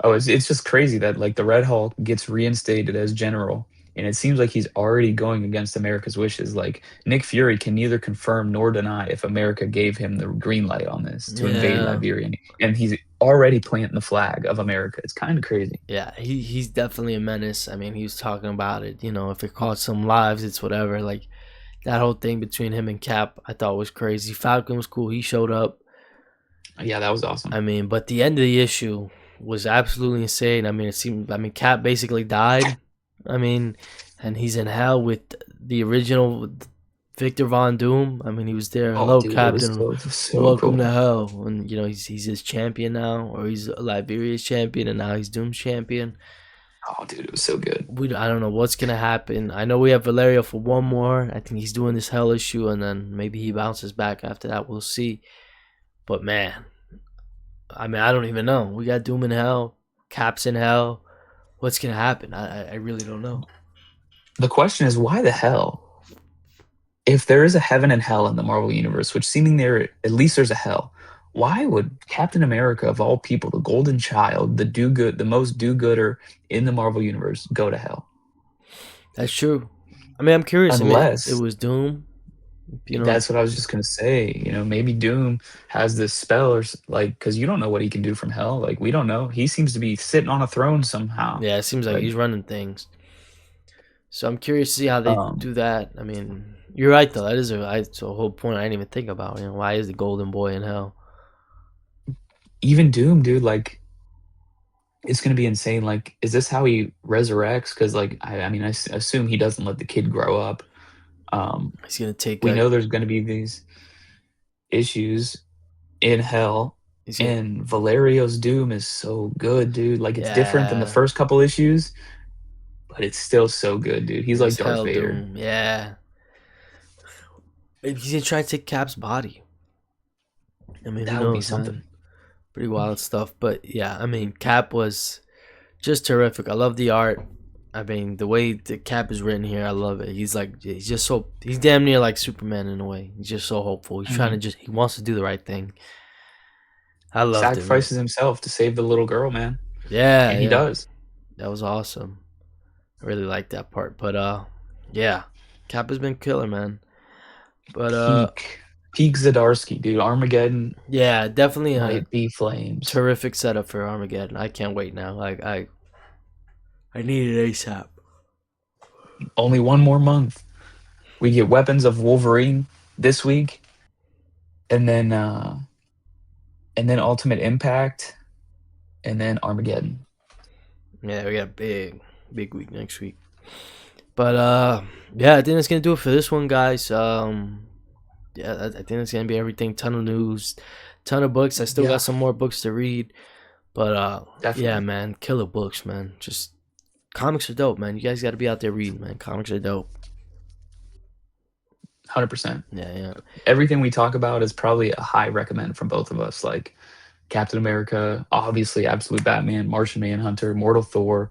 Oh, it's just crazy that like the Red Hulk gets reinstated as general, and it seems like he's already going against America's wishes. Like Nick Fury can neither confirm nor deny if America gave him the green light on this to invade Yeah, Liberia, and he's already planting the flag of America. It's kind of crazy. yeah. He's definitely a menace. I mean, he was talking about it. If it costs some lives, it's whatever. Like that whole thing between him and Cap, I thought was crazy. Falcon was cool. He showed up. Yeah, that was I awesome. mean, but the end of the issue was absolutely insane. I mean, it seemed. I mean, Cap basically died. I mean, and he's in hell with the original Victor Von Doom. I mean, he was there. Oh, Hello, dude, it was Captain. so Welcome to cool. hell. And he's his champion now, or he's Liberia's champion, and now he's Doom's champion. Oh, dude, it was so good. I don't know what's gonna happen. I know we have Valerio for one more. I think he's doing this hell issue, and then maybe he bounces back after that. We'll see. But man, I mean, I don't even know. We got Doom in hell, Caps in hell. What's gonna happen? I really don't know. The question is, why the hell? If there is a heaven and hell in the Marvel universe, which seeming there at least there's a hell, why would Captain America of all people, the golden child, the do good, the most do gooder in the Marvel universe, go to hell? That's true. I mean, I'm curious. I mean, it Unless was Doom. You know, that's what I was just gonna say. Maybe Doom has this spell like because you don't know what he can do from hell. Like we don't know. He seems to be sitting on a throne somehow. yeah, it seems like Like he's running things. So I'm curious to see how they um, do that. I mean, you're right though. It's a whole point I didn't even think about. Why is the Golden Boy in hell? even Doom, dude. Like it's gonna be insane. Like, is this how he resurrects? Because like I mean, assume he doesn't let the kid grow up. Um, He's gonna take we a. know there's gonna be these issues in hell, He's gonna. and Valerio's Doom is so good, dude. Like it's different than the Yeah, first couple issues, but it's still so good, dude. He's like it's Darth hell Vader. Doom. Yeah, maybe he's gonna try to take Cap's body. I mean, who That would be knows, something. man? Pretty wild stuff. But yeah, I mean, Cap was just terrific. I love the art. I mean, the way the Cap is written here, I love it. He's just so he's damn near like Superman in a way. He's just so hopeful. He's trying to Mhm. just he wants to do the right thing. I loved it, man. Sacrifices himself to save the little girl, man, Yeah, and he yeah, does. that was awesome. I really liked that part. But yeah, Cap has been killer, man. But Peak Zdarsky, dude. Armageddon yeah, definitely a might be flames. terrific setup for Armageddon. I can't wait now. Like I need it ASAP. Only one more month. We get Weapons of Wolverine this week, and then Ultimate Impact, and then Armageddon. Yeah, we got a big week next week. But yeah, I think that's gonna do it for this one, guys. Yeah, I think that's gonna be everything. Ton of news, ton of books. I still Yeah, got some more books to read. But yeah, definitely. man, killer books, man. Just comics are dope, man. You guys got to be out there reading, man. Comics are dope. 100%. Yeah, yeah, Everything we talk about is probably a high recommend from both of us. Like Captain America, obviously, Absolute Batman, Martian Manhunter, Mortal Thor,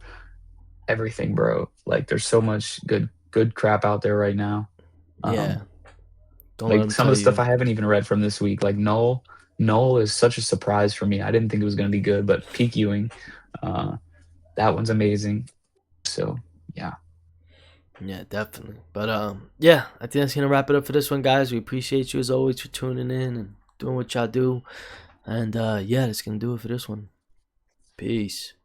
everything, bro. Like there's so much good crap out there right now. yeah. Um, Don't let like them some of tell the stuff you. I haven't even read from this week, like Null is such a surprise for me. I didn't think it was going to be good, but Peak Ewing, uh, that one's amazing. So yeah, Yeah, definitely. But yeah, I think that's gonna wrap it up for this one, guys. We appreciate you as always for tuning in and doing what y'all do. And yeah, that's gonna do it for this one. Peace.